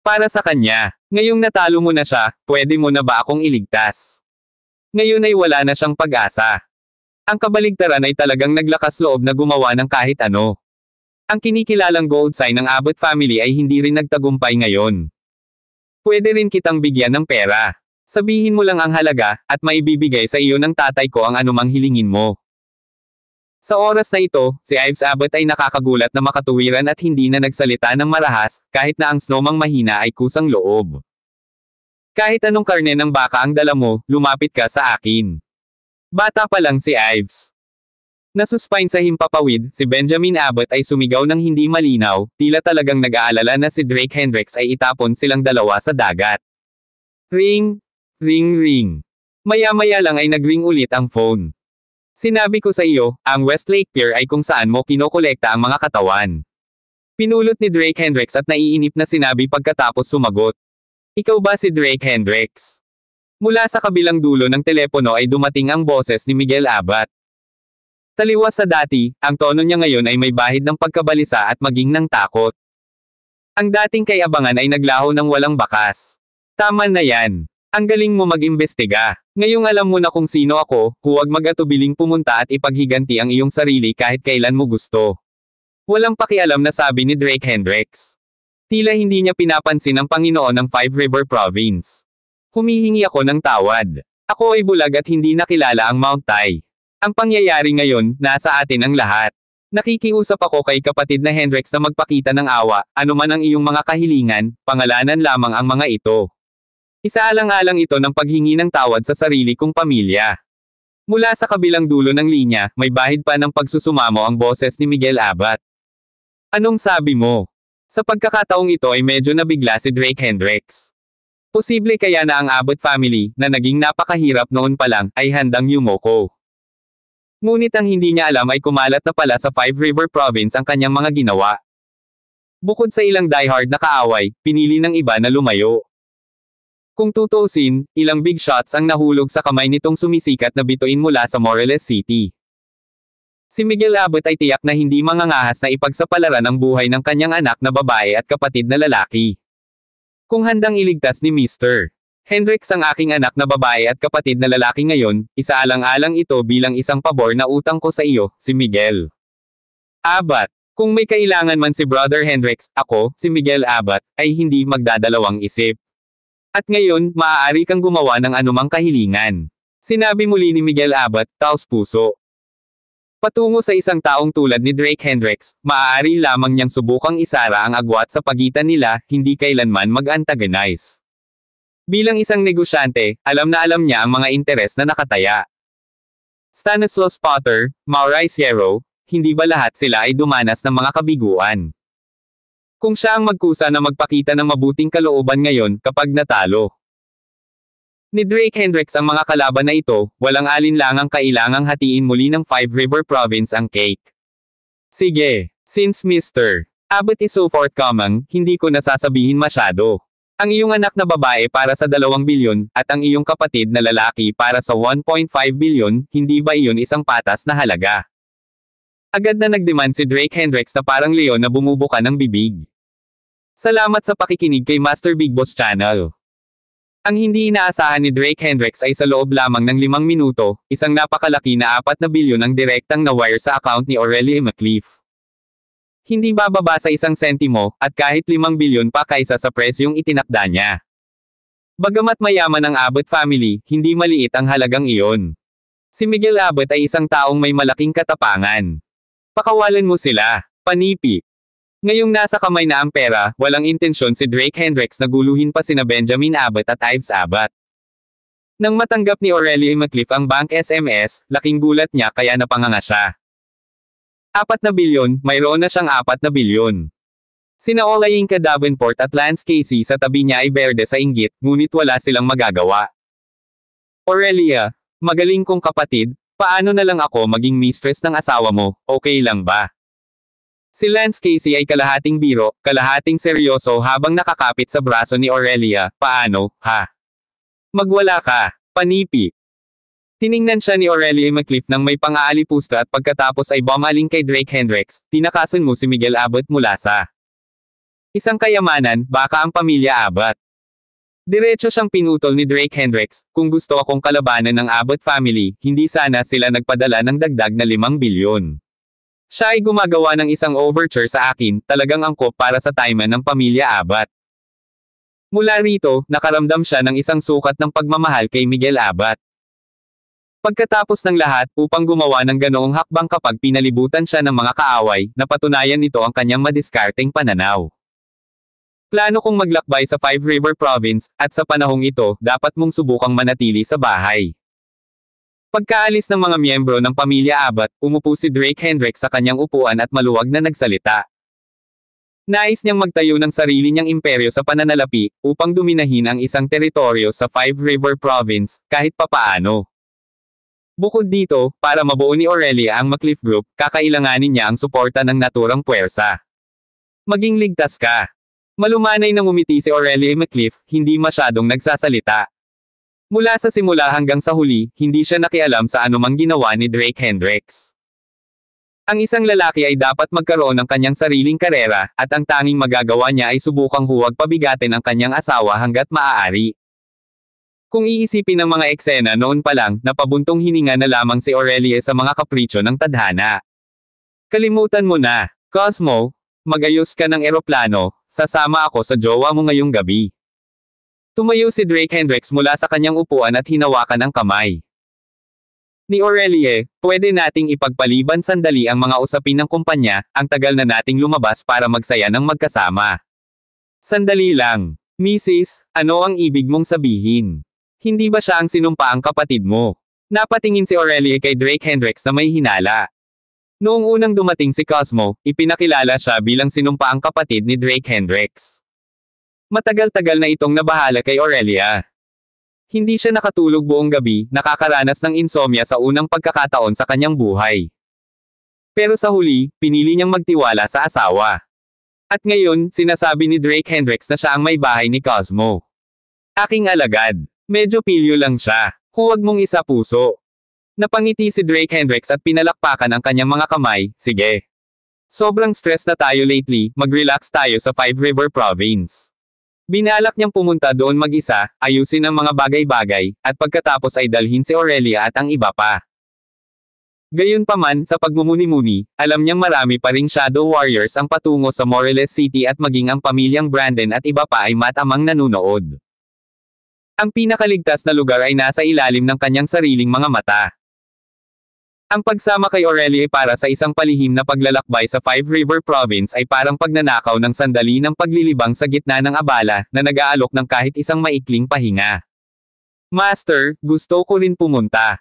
Para sa kanya, ngayong natalo mo na siya, pwede mo na ba akong iligtas? Ngayon ay wala na siyang pag-asa. Ang kabaligtaran ay talagang naglakas loob na gumawa ng kahit ano. Ang kinikilalang gold sign ng Abbott family ay hindi rin nagtagumpay ngayon. Pwede rin kitang bigyan ng pera. Sabihin mo lang ang halaga, at maibibigay sa iyo ng tatay ko ang anumang hilingin mo. Sa oras na ito, si Ives Abbott ay nakakagulat na makatuwiran at hindi na nagsalita ng marahas, kahit na ang snowmang mahina ay kusang loob. Kahit anong karne ng baka ang dala mo, lumapit ka sa akin. Bata pa lang si Ives. Nasuspine sa himpapawid, si Benjamin Abbott ay sumigaw ng hindi malinaw, tila talagang nag-aalala na si Drake Hendricks ay itapon silang dalawa sa dagat. Ring! Ring ring! Maya-maya lang ay nag-ring ulit ang phone. Sinabi ko sa iyo, ang Westlake Pier ay kung saan mo kinokolekta ang mga katawan. Pinulot ni Drake Hendricks at naiinip na sinabi pagkatapos sumagot. Ikaw ba si Drake Hendricks? Mula sa kabilang dulo ng telepono ay dumating ang boses ni Miguel Abbott. Taliwas sa dati, ang tono niya ngayon ay may bahid ng pagkabalisa at maging ng takot. Ang dating kay Abangan ay naglaho ng walang bakas. Tama na yan. Ang galing mo mag-imbestiga. Ngayong alam mo na kung sino ako, huwag mag-atubiling pumunta at ipaghiganti ang iyong sarili kahit kailan mo gusto. Walang pakialam na sabi ni Drake Hendricks. Tila hindi niya pinapansin ang Panginoon ng Five River Province. Humihingi ako ng tawad. Ako ay bulag at hindi nakilala ang Mount Tai. Ang pangyayari ngayon, nasa atin ang lahat. Nakikiusap ako kay kapatid na Hendricks na magpakita ng awa, anuman ang iyong mga kahilingan, pangalanan lamang ang mga ito. Isaalang-alang ito ng paghingi ng tawad sa sarili kong pamilya. Mula sa kabilang dulo ng linya, may bahid pa ng pagsusumamo ang boses ni Miguel Abbott. Anong sabi mo? Sa pagkakataong ito ay medyo nabigla si Drake Hendricks. Posible kaya na ang Abbott family, na naging napakahirap noon pa lang, ay handang yumoko. Ngunit ang hindi niya alam ay kumalat na pala sa Five River Province ang kanyang mga ginawa. Bukod sa ilang diehard na kaaway, pinili ng iba na lumayo. Kung tutuusin, ilang big shots ang nahulog sa kamay nitong sumisikat na bituin mula sa Morelos City. Si Miguel Abbott ay tiyak na hindi mangangahas na ipagsapalaran ang buhay ng kanyang anak na babae at kapatid na lalaki. Kung handang iligtas ni Mr. Hendricks ang aking anak na babae at kapatid na lalaki ngayon, isaalang-alang ito bilang isang pabor na utang ko sa iyo, si Miguel Abbott. Kung may kailangan man si Brother Hendricks, ako, si Miguel Abbott, ay hindi magdadalawang isip. At ngayon, maaari kang gumawa ng anumang kahilingan. Sinabi muli ni Miguel Abbott, taos puso. Patungo sa isang taong tulad ni Drake Hendricks, maaari lamang niyang subukang isara ang agwat sa pagitan nila, hindi kailanman mag-antagonize. Bilang isang negosyante, alam na alam niya ang mga interes na nakataya. Stanislaus Potter, Maury Sierro, hindi ba lahat sila ay dumanas ng mga kabiguan? Kung siya ang magkusa na magpakita ng mabuting kalooban ngayon, kapag natalo ni Drake Hendricks ang mga kalaban na ito, walang alinlangang kailangang hatiin muli ng Five River Province ang cake. Sige, since Mr. Abbott is so forthcoming, hindi ko nasasabihin masyado. Ang iyong anak na babae para sa 2 bilyon, at ang iyong kapatid na lalaki para sa 1.5 bilyon, hindi ba iyon isang patas na halaga? Agad na nagdemand si Drake Hendricks na parang leon na bumubuka ng bibig. Salamat sa pakikinig kay Master Big Boss Channel. Ang hindi inaasahan ni Drake Hendricks ay sa loob lamang ng 5 minuto, isang napakalaki na 4 na bilyon ang direktang na-wire sa account ni Aurelia McLeaf. Hindi bababa sa 1 sentimo, at kahit 5 bilyon pa kaysa sa presyong itinakda niya. Bagamat mayaman ang Abbott family, hindi maliit ang halagang iyon. Si Miguel Abbott ay isang taong may malaking katapangan. Pakawalan mo sila, panipi. Ngayong nasa kamay na ang pera, walang intensyon si Drake Hendricks na guluhin pa sina Benjamin Abbott at Ives Abbott. Nang matanggap ni Aurelia McLeaf ang bank SMS, laking gulat niya kaya napanganga siya. 4 na bilyon, mayroon na siyang 4 na bilyon. Sina Olayinka Davenport at Lance Casey sa tabi niya ay berde sa inggit, ngunit wala silang magagawa. Aurelia, magaling kong kapatid, paano na lang ako maging mistress ng asawa mo, okay lang ba? Si Lance Casey ay kalahating biro, kalahating seryoso habang nakakapit sa braso ni Aurelia, paano, ha? Magwala ka, panipi. Tiningnan siya ni Aurelia McLeaf nang may pang-aalipusta at pagkatapos ay bumaling kay Drake Hendricks, tinakasan mo si Miguel Abbott mula sa isang kayamanan, baka ang pamilya Abbott. Diretso siyang pinutol ni Drake Hendricks, kung gusto akong kalabanan ng Abbott family, hindi sana sila nagpadala ng dagdag na 5 bilyon. Siya ay gumagawa ng isang overture sa akin, talagang angkop para sa timeline ng pamilya Abbott. Mula rito, nakaramdam siya ng isang sukat ng pagmamahal kay Miguel Abbott. Pagkatapos ng lahat, upang gumawa ng ganoong hakbang kapag pinalibutan siya ng mga kaaway, napatunayan nito ang kanyang madiskarteng pananaw. Plano kong maglakbay sa Five River Province, at sa panahong ito, dapat mong subukang manatili sa bahay. Pagkaalis ng mga miyembro ng pamilya Abbott, umupo si Drake Hendricks sa kanyang upuan at maluwag na nagsalita. Nais niyang magtayo ng sarili niyang imperyo sa pananalapi, upang duminahin ang isang teritoryo sa Five River Province, kahit papaano. Bukod dito, para mabuo ni Aurelia ang McCliff Group, kakailanganin niya ang suporta ng naturang puwersa. Maging ligtas ka. Malumanay nang umiti si Aurelia McCliff, hindi masyadong nagsasalita. Mula sa simula hanggang sa huli, hindi siya nakialam sa anumang ginawa ni Drake Hendricks. Ang isang lalaki ay dapat magkaroon ng kanyang sariling karera, at ang tanging magagawa niya ay subukang huwag pabigatin ang kanyang asawa hanggat maaari. Kung iisipin ng mga eksena noon pa lang, napabuntong hininga na lamang si Aurelia sa mga kapritsyo ng tadhana. Kalimutan mo na, Cosmo, magayos ka ng eroplano, sasama ako sa jowa mo ngayong gabi. Tumayo si Drake Hendricks mula sa kanyang upuan at hinawakan ang kamay ni Aurelia. Pwede nating ipagpaliban sandali ang mga usapin ng kumpanya, ang tagal na nating lumabas para magsaya ng magkasama. Sandali lang. Mrs., ano ang ibig mong sabihin? Hindi ba siya ang sinumpaang kapatid mo? Napatingin si Aurelia kay Drake Hendricks na may hinala. Noong unang dumating si Cosmo, ipinakilala siya bilang sinumpaang kapatid ni Drake Hendricks. Matagal-tagal na itong nabahala kay Aurelia. Hindi siya nakatulog buong gabi, nakakaranas ng insomnia sa unang pagkakataon sa kanyang buhay. Pero sa huli, pinili niyang magtiwala sa asawa. At ngayon, sinasabi ni Drake Hendricks na siya ang may bahay ni Cosmo. Aking alagad. Medyo pilyo lang siya. Huwag mong isa puso. Napangiti si Drake Hendricks at pinalakpakan ang kanyang mga kamay. Sige. Sobrang stress na tayo lately, mag-relax tayo sa Five River Province. Binalak niyang pumunta doon mag-isa, ayusin ang mga bagay-bagay, at pagkatapos ay dalhin si Aurelia at ang iba pa. Gayunpaman, sa pagmumuni-muni, alam niyang marami pa ring Shadow Warriors ang patungo sa Moreles City at maging ang pamilyang Brandon at iba pa ay matamang nanunood. Ang pinakaligtas na lugar ay nasa ilalim ng kanyang sariling mga mata. Ang pagsama kay Aurelia para sa isang palihim na paglalakbay sa Five River Province ay parang pagnanakaw ng sandali ng paglilibang sa gitna ng abala, na nag-aalok ng kahit isang maikling pahinga. Master, gusto ko rin pumunta.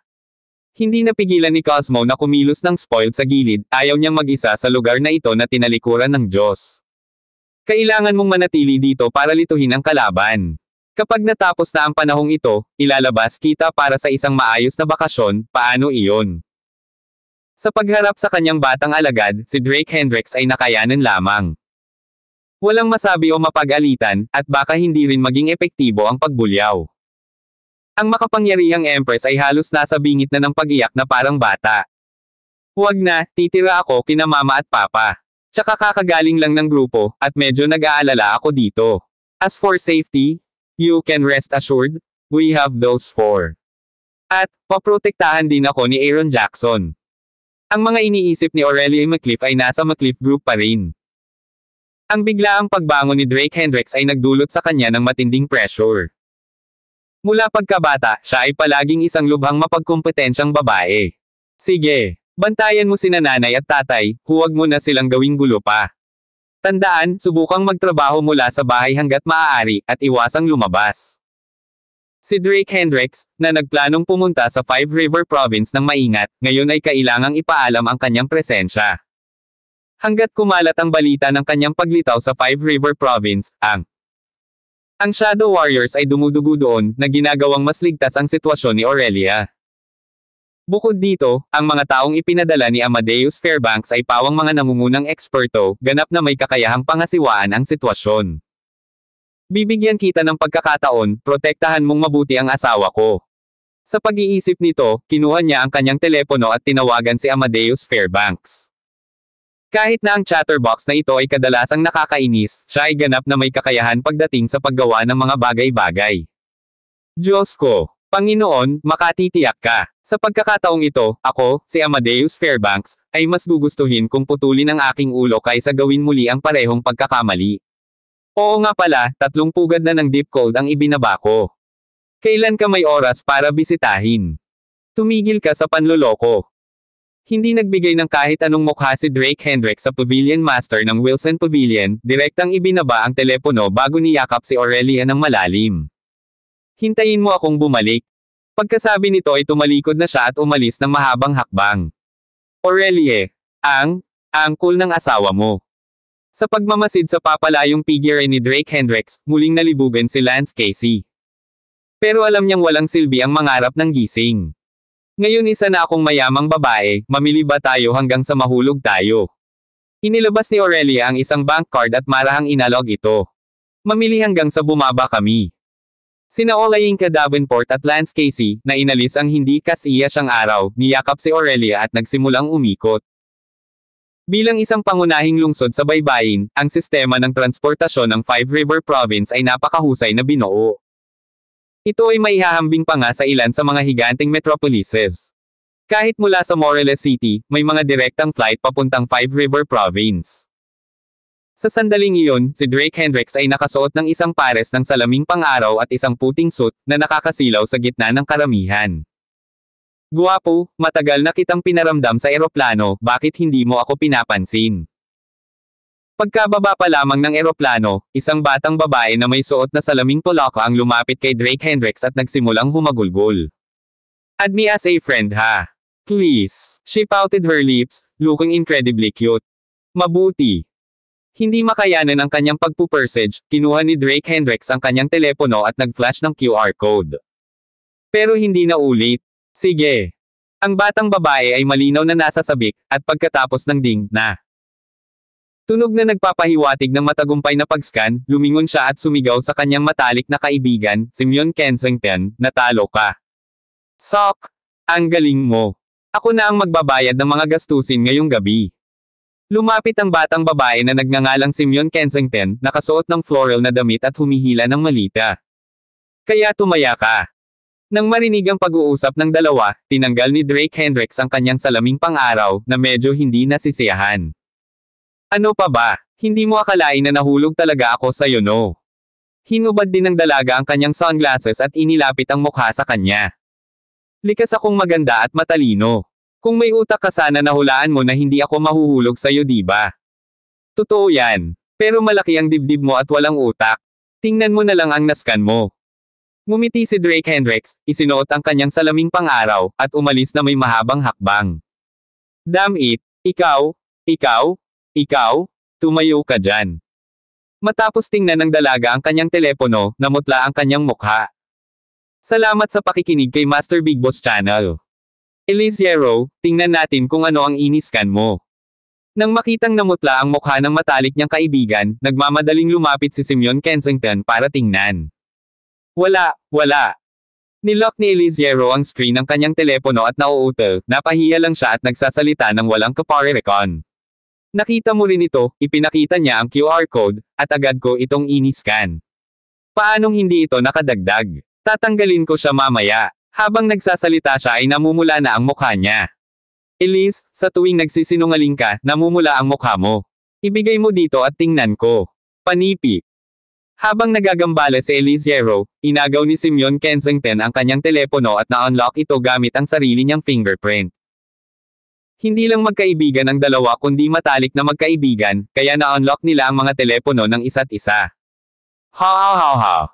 Hindi napigilan ni Cosmo na kumilos ng spoiled sa gilid, ayaw niyang mag-isa sa lugar na ito na tinalikuran ng Diyos. Kailangan mong manatili dito para lituhin ang kalaban. Kapag natapos na ang panahong ito, ilalabas kita para sa isang maayos na bakasyon, paano iyon? Sa pagharap sa kanyang batang alagad, si Drake Hendricks ay nakayanan lamang. Walang masabi o mapag-alitan, at baka hindi rin maging epektibo ang pagbulyaw. Ang makapangyarihang Empress ay halos nasa bingit na ng pag-iyak na parang bata. Huwag na, titira ako kina mama at papa. Tsaka kakagaling lang ng grupo, at medyo nag-aalala ako dito. As for safety, you can rest assured, we have those four. At, paprotektahan din ako ni Aaron Jackson. Ang mga iniisip ni Aurelia McCliff ay nasa McCliff Group pa rin. Ang biglaang pagbangon ni Drake Hendricks ay nagdulot sa kanya ng matinding pressure. Mula pagkabata, siya ay palaging isang lubhang mapagkompetensyang babae. Sige, bantayan mo sina nanay at tatay, huwag mo na silang gawing gulo pa. Tandaan, subukang magtrabaho mula sa bahay hanggat maaari, at iwasang lumabas. Si Drake Hendricks, na nagplanong pumunta sa Five River Province ng maingat, ngayon ay kailangang ipaalam ang kanyang presensya. Hanggat kumalat ang balita ng kanyang paglitaw sa Five River Province, ang Shadow Warriors ay dumudugo doon, na ginagawang mas ligtas ang sitwasyon ni Aurelia. Bukod dito, ang mga taong ipinadala ni Amadeus Fairbanks ay pawang mga nangungunang eksperto, ganap na may kakayahang pangasiwaan ang sitwasyon. Bibigyan kita ng pagkakataon, protektahan mong mabuti ang asawa ko. Sa pag-iisip nito, kinuha niya ang kanyang telepono at tinawagan si Amadeus Fairbanks. Kahit na ang chatterbox na ito ay kadalasang nakakainis, siya ay ganap na may kakayahan pagdating sa paggawa ng mga bagay-bagay. Diyos ko, Panginoon, makatitiyak ka. Sa pagkakataong ito, ako, si Amadeus Fairbanks, ay mas gugustuhin kung putulin ang aking ulo kaysa gawin muli ang parehong pagkakamali. Oo nga pala, 3 pugad na ng deep cold ang ibinaba ko. Kailan ka may oras para bisitahin? Tumigil ka sa panloloko. Hindi nagbigay ng kahit anong mukha si Drake Hendricks sa Pavilion Master ng Wilson Pavilion, direktang ibinaba ang telepono bago niyakap si Aurelia ng malalim. Hintayin mo akong bumalik. Pagkasabi nito ay tumalikod na siya at umalis ng mahabang hakbang. Aurelie, ang cool ng asawa mo. Sa pagmamasid sa papalayong figure ni Drake Hendricks, muling nalibugan si Lance Casey. Pero alam niyang walang silbi ang mangarap ng gising. Ngayon isa na akong mayamang babae, mamili ba tayo hanggang sa mahulog tayo? Inilabas ni Aurelia ang isang bank card at marahang inalog ito. Mamili hanggang sa bumaba kami. Sina Olayinka Davenport at Lance Casey, na inalis ang hindi kasiya siyang araw, niyakap si Aurelia at nagsimulang umikot. Bilang isang pangunahing lungsod sa baybayin, ang sistema ng transportasyon ng Five River Province ay napakahusay na binuo. Ito ay maihahambing pa nga sa ilan sa mga higanting metropolises. Kahit mula sa Morelos City, may mga direktang flight papuntang Five River Province. Sa sandaling iyon, si Drake Hendricks ay nakasuot ng isang pares ng salaming pang-araw at isang puting suit na nakakasilaw sa gitna ng karamihan. Guwapo, matagal na kitang pinaramdam sa eroplano, bakit hindi mo ako pinapansin? Pagkababa pa lamang ng eroplano, isang batang babae na may suot na salaming poloka ang lumapit kay Drake Hendricks at nagsimulang humagulgol. Add me as a friend ha. Please. She pouted her lips, looking incredibly cute. Mabuti. Hindi makayanan ang kanyang pagpupersage, kinuha ni Drake Hendricks ang kanyang telepono at nag-flash ng QR code. Pero hindi na ulit. Sige. Ang batang babae ay malinaw na nasa sabik, at pagkatapos ng ding na tunog na nagpapahiwatig ng matagumpay na pag-scan, lumingon siya at sumigaw sa kanyang matalik na kaibigan, Simeon Kensington, natalo ka. Sok! Ang galing mo. Ako na ang magbabayad ng mga gastusin ngayong gabi. Lumapit ang batang babae na nagngangalang Simeon Kensington, nakasuot ng floral na damit at humihila ng malita. Kaya tumaya ka. Nang marinig ang pag-uusap ng dalawa, tinanggal ni Drake Hendricks ang kanyang salaming pang-araw, na medyo hindi nasisiyahan. Ano pa ba? Hindi mo akalain na nahulog talaga ako sa'yo no? Hinubad din ng dalaga ang kanyang sunglasses at inilapit ang mukha sa kanya. Likas akong maganda at matalino. Kung may utak ka sana nahulaan mo na hindi ako mahuhulog sa'yo diba? Totoo yan. Pero malaki ang dibdib mo at walang utak. Tingnan mo na lang ang naskan mo. Ngumiti si Drake Hendricks, isinuot ang kanyang salaming pang-araw, at umalis na may mahabang hakbang. Damn it, ikaw, tumayo ka dyan. Matapos tingnan ng dalaga ang kanyang telepono, namutla ang kanyang mukha. Salamat sa pakikinig kay Master Big Boss Channel. Elizero, tingnan natin kung ano ang iniskan mo. Nang makitang namutla ang mukha ng matalik niyang kaibigan, nagmamadaling lumapit si Simeon Kensington para tingnan. Wala. Nilock ni Elizero ang screen ng kanyang telepono at nauutal, napahiya lang siya at nagsasalita ng walang kaparerekon. Nakita mo rin ito, ipinakita niya ang QR code, at agad ko itong iniscan. Paanong hindi ito nakadagdag? Tatanggalin ko siya mamaya. Habang nagsasalita siya ay namumula na ang mukha niya. Eliz, sa tuwing nagsisinungaling ka, namumula ang mukha mo. Ibigay mo dito at tingnan ko. Panipi. Habang nagagambala si Elizero, inagaw ni Simeon Kensington ang kanyang telepono at na-unlock ito gamit ang sarili niyang fingerprint. Hindi lang magkaibigan ang dalawa kundi matalik na magkaibigan, kaya na-unlock nila ang mga telepono ng isa't isa. Ha.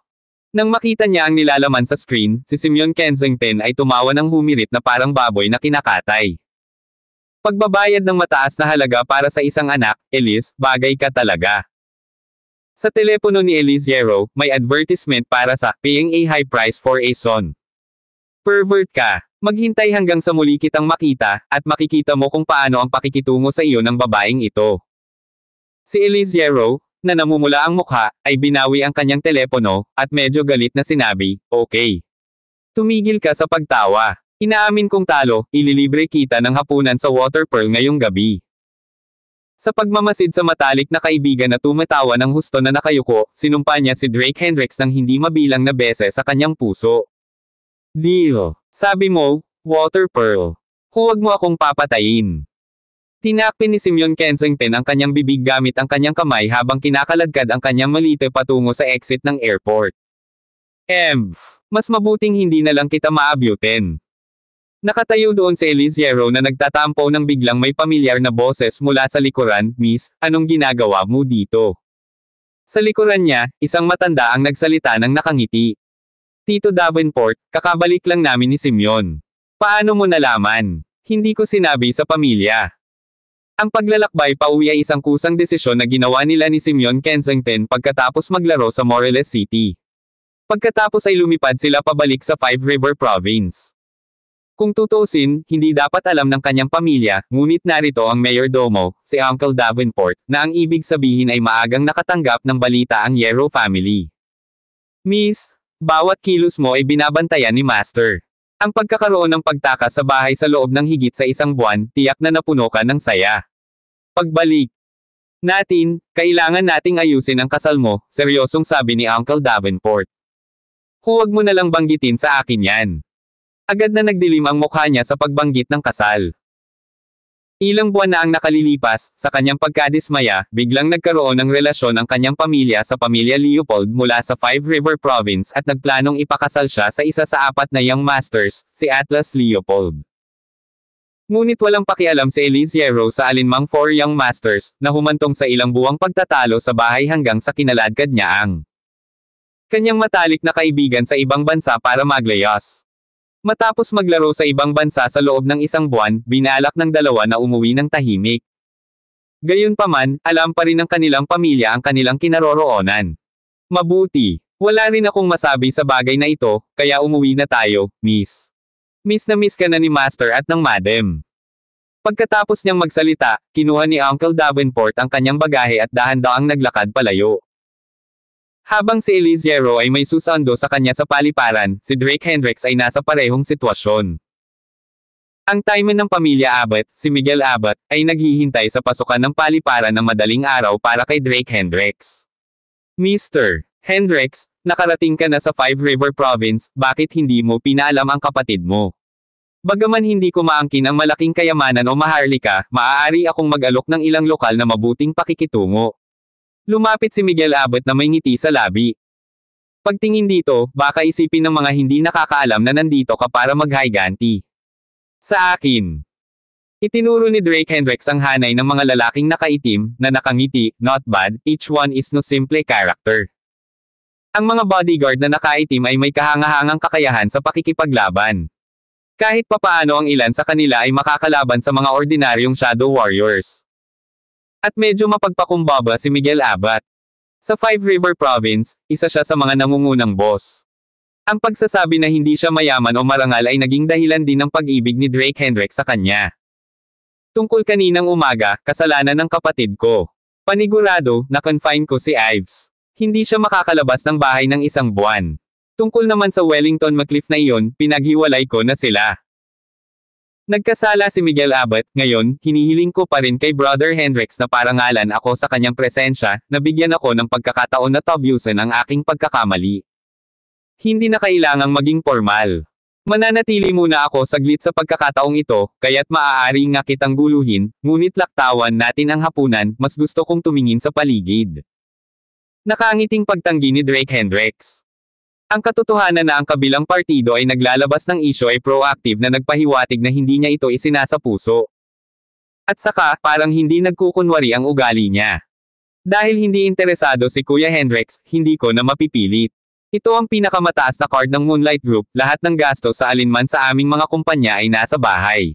Nang makita niya ang nilalaman sa screen, si Simeon Kensington ay tumawa ng humirit na parang baboy na kinakatay. Pagbabayad ng mataas na halaga para sa isang anak, Eliz, bagay ka talaga. Sa telepono ni Elizero, may advertisement para sa paying a high price for a son. Pervert ka. Maghintay hanggang sa muli kitang makita, at makikita mo kung paano ang pakikitungo sa iyo ng babaeng ito. Si Elizero, na namumula ang mukha, ay binawi ang kanyang telepono, at medyo galit na sinabi, okay. Tumigil ka sa pagtawa. Inaamin kong talo, ililibre kita ng hapunan sa Water Pearl ngayong gabi. Sa pagmamasid sa matalik na kaibigan na tumatawa ng husto na nakayuko, sinumpa niya si Drake Hendricks ng hindi mabilang na beses sa kanyang puso. Deal. Sabi mo, Water Pearl. Huwag mo akong papatayin. Tinakpin ni Simeon Kensington ang kanyang bibig gamit ang kanyang kamay habang kinakaladkad ang kanyang malite patungo sa exit ng airport. Mas mabuting hindi na lang kita maabutin. Nakatayo doon si Elizero na nagtatampo nang biglang may pamilyar na boses mula sa likuran, Miss, anong ginagawa mo dito? Sa likuran niya, isang matanda ang nagsalita ng nakangiti. Tito Davenport, kakabalik lang namin ni Simeon. Paano mo nalaman? Hindi ko sinabi sa pamilya. Ang paglalakbay pauwi ay isang kusang desisyon na ginawa nila ni Simeon Kensington pagkatapos maglaro sa Morelos City. Pagkatapos ay lumipad sila pabalik sa Five River Province. Kung tutuusin, hindi dapat alam ng kanyang pamilya, ngunit narito ang mayordomo, si Uncle Davenport, na ang ibig sabihin ay maagang nakatanggap ng balita ang Yarrow family. Miss, bawat kilos mo ay binabantayan ni Master. Ang pagkakaroon ng pagtakas sa bahay sa loob ng higit sa isang buwan, tiyak na napuno ka ng saya. Pagbalik natin, kailangan nating ayusin ang kasal mo, seryosong sabi ni Uncle Davenport. Huwag mo na lang banggitin sa akin yan. Agad na nagdilim ang mukha niya sa pagbanggit ng kasal. Ilang buwan na ang nakalilipas, sa kanyang pagkadismaya, biglang nagkaroon ng relasyon ang kanyang pamilya sa pamilya Leopold mula sa Five River Province at nagplanong ipakasal siya sa isa sa 4 na young masters, si Atlas Leopold. Ngunit walang pakialam si Elise Yarrow sa alinmang 4 young masters, na humantong sa ilang buwang pagtatalo sa bahay hanggang sa kinaladkad niya ang kanyang matalik na kaibigan sa ibang bansa para maglayas. Matapos maglaro sa ibang bansa sa loob ng isang buwan, binalak ng dalawa na umuwi ng tahimik. Gayunpaman, alam pa rin ng kanilang pamilya ang kanilang kinaroroonan. Mabuti, wala rin akong masabi sa bagay na ito, kaya umuwi na tayo, miss. Miss na miss ka na ni Master at ng Madam. Pagkatapos niyang magsalita, kinuha ni Uncle Davenport ang kanyang bagahe at dahan-daang naglakad palayo. Habang si Elise Yarrow ay may susando sa kanya sa paliparan, si Drake Hendricks ay nasa parehong sitwasyon. Ang timeman ng pamilya Abbott, si Miguel Abbott, ay naghihintay sa pasukan ng paliparan ng madaling araw para kay Drake Hendricks. Mr. Hendricks, nakarating ka na sa Five River Province, bakit hindi mo pinaalam ang kapatid mo? Bagaman hindi ko maangkin ang malaking kayamanan o maharlika, maaari akong mag-alok ng ilang lokal na mabuting pakikitungo. Lumapit si Miguel Abbott na may ngiti sa labi. Pagtingin dito, baka isipin ng mga hindi nakakaalam na nandito ka para mag-higanti. Sa akin. Itinuro ni Drake Hendricks ang hanay ng mga lalaking nakaitim, na nakangiti, not bad, each one is no simple character. Ang mga bodyguard na nakaitim ay may kahangahangang kakayahan sa pakikipaglaban. Kahit papaano ang ilan sa kanila ay makakalaban sa mga ordinaryong shadow warriors. At medyo mapagpakumbaba si Miguel Abbott. Sa Five River Province, isa siya sa mga nangungunang boss. Ang pagsasabi na hindi siya mayaman o marangal ay naging dahilan din ng pag-ibig ni Drake Hendricks sa kanya. Tungkol kaninang umaga, kasalanan ng kapatid ko. Panigurado, na-confine ko si Ives. Hindi siya makakalabas ng bahay ng isang buwan. Tungkol naman sa Wellington Macliff na iyon, pinaghiwalay ko na sila. Nagkasala si Miguel Abbott, ngayon, hinihiling ko pa rin kay Brother Hendricks na parangalan ako sa kanyang presensya, na bigyan ako ng pagkakataon na tabyusin ang aking pagkakamali. Hindi na kailangang maging formal. Mananatili muna ako saglit sa pagkakataong ito, kaya't maaari nga kitang guluhin, ngunit laktawan natin ang hapunan, mas gusto kong tumingin sa paligid. Nakangiting pagtanggi ni Drake Hendricks. Ang katotohanan na ang kabilang partido ay naglalabas ng isyo ay proactive na nagpahiwatig na hindi niya ito isinasapuso. At saka, parang hindi nagkukunwari ang ugali niya. Dahil hindi interesado si Kuya Hendricks, hindi ko na mapipilit. Ito ang pinakamataas na card ng Moonlight Group, lahat ng gasto sa alinman sa aming mga kumpanya ay nasa bahay.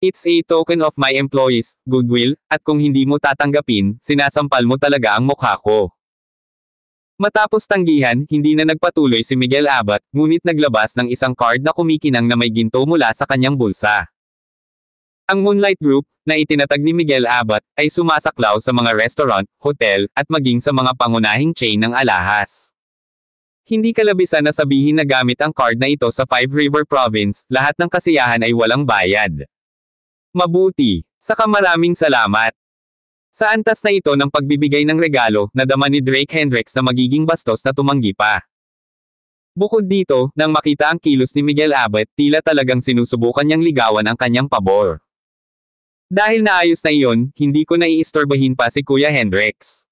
It's a token of my employees' goodwill, at kung hindi mo tatanggapin, sinasampal mo talaga ang mukha ko. Matapos tanggihan, hindi na nagpatuloy si Miguel Abbott, ngunit naglabas ng isang card na kumikinang na may ginto mula sa kanyang bulsa. Ang Moonlight Group, na itinatag ni Miguel Abbott, ay sumasaklaw sa mga restaurant, hotel, at maging sa mga pangunahing chain ng alahas. Hindi kalabisan na sabihin na gamit ang card na ito sa Five River Province, lahat ng kasiyahan ay walang bayad. Mabuti, saka maraming salamat. Sa antas na ito ng pagbibigay ng regalo, nadama ni Drake Hendricks na magiging bastos na tumanggi pa. Bukod dito, nang makita ang kilos ni Miguel Abbott, tila talagang sinusubukan niyang ligawan ang kanyang pabor. Dahil naayos na iyon, hindi ko na iistorbahin pa si Kuya Hendricks.